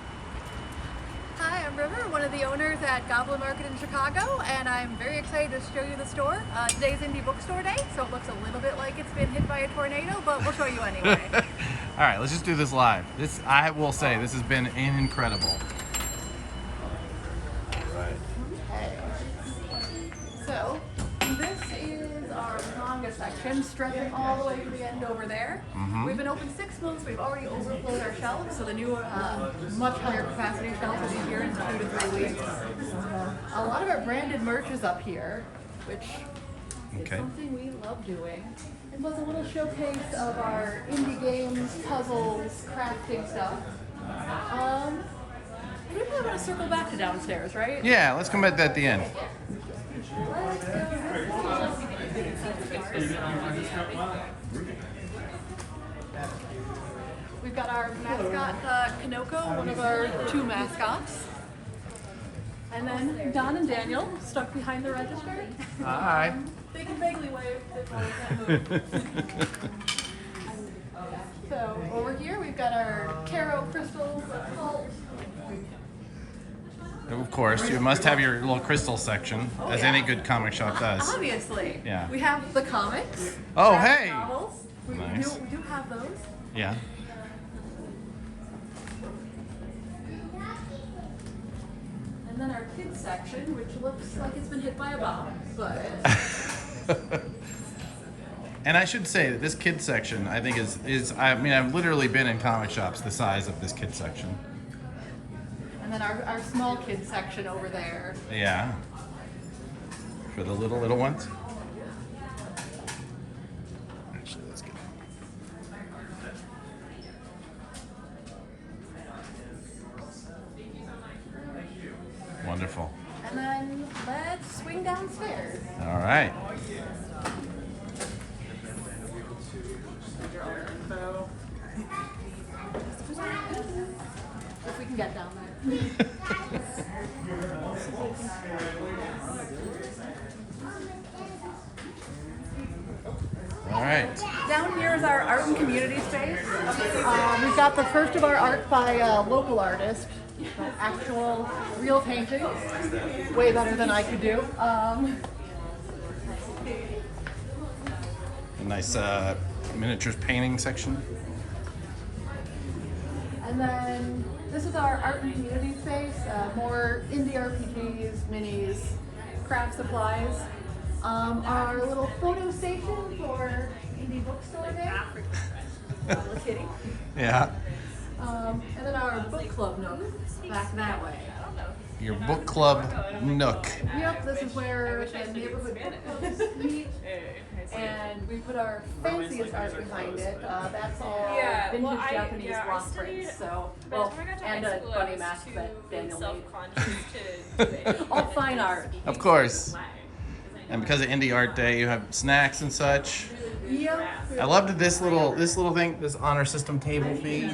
Hi, I'm Ryvre, one of the owners at Goblin Market in Chicago, and I'm very excited to show you the store. Today's Indie Bookstore Day, so it looks a little bit like it's been hit by a tornado, but we'll show you anyway. All right, let's just do this live. I will say, this has been incredible. So, this is our manga section, stretching all the way to the end over there. Mm-hmm. We've been open 6 months. We've already overflowed our shelves, so the new, much higher capacity shelves will be here in 2 to 3 weeks. A lot of our branded merch is up here, which is something we love doing. And plus a little showcase of our indie games, puzzles, crafting stuff. We probably want to circle back to downstairs, right? Yeah, let's come back at the end. We've got our mascot, Kanoko, one of our 2 mascots. And then Don and Daniel stuck behind the register. Hi. They can vaguely wave, they probably can't move. So over here we've got our tarot crystals, occult. Of course, you must have your little crystal section, as any good comic shop does. Obviously. Yeah. We have the comics. Oh, graphic hey! Novels. Nice. We do have those. Yeah. And then our kids section, which looks like it's been hit by a bomb, but And I should say that this kid section, I think, is I mean, I've literally been in comic shops the size of this kid section. and then our small kids section over there. Yeah. For the little ones. Actually, let's get. Wonderful. And then let's swing downstairs. All right. If we can get down there. All right. Down here is our art and community space. We've got the first of our art by a local artist. Actual, real paintings. Way better than I could do. A nice miniatures painting section. And then this is our art and community space. More indie RPGs, minis, craft supplies. Our little photo station for indie bookstore day. Little kitty. Yeah. And then our book club nook back that way. Your book club nook. Yep, this is where the neighborhood book clubs meet. And we put our fanciest art behind it. That's all vintage Japanese block prints. So, well, and a bunny mask that Daniel made. All fine art. Of course. And because of Indie Art Day, you have snacks and such. Yep. I loved this little thing, this honor system table fee.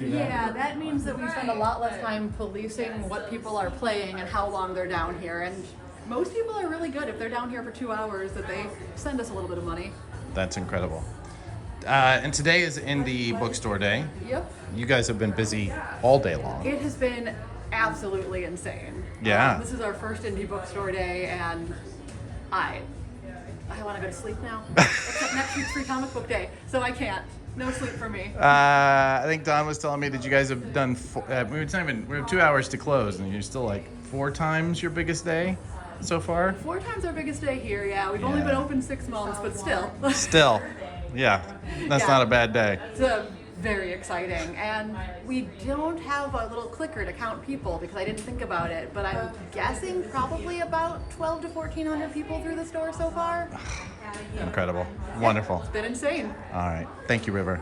Yeah, that means that we spend a lot less time policing what people are playing and how long they're down here. And most people are really good if they're down here for 2 hours that they send us a little bit of money. That's incredible. And today is Indie Bookstore Day. Yep. You guys have been busy all day long. It has been absolutely insane. Yeah. This is our first indie bookstore day, and I want to go to sleep now. Except next week's free comic book day, so I can't. No sleep for me. I think Don was telling me that you guys have done. We have 2 hours to close, and you're still like 4 times your biggest day so far. 4 times our biggest day here. Yeah, we've only been open 6 months, but still. Still, yeah, that's not a bad day. It's very exciting, and we don't have a little clicker to count people because I didn't think about it, but I'm guessing probably about 12 to 1,400 people through the store so far. Incredible, wonderful. It's been insane. All right, thank you, Ryvre.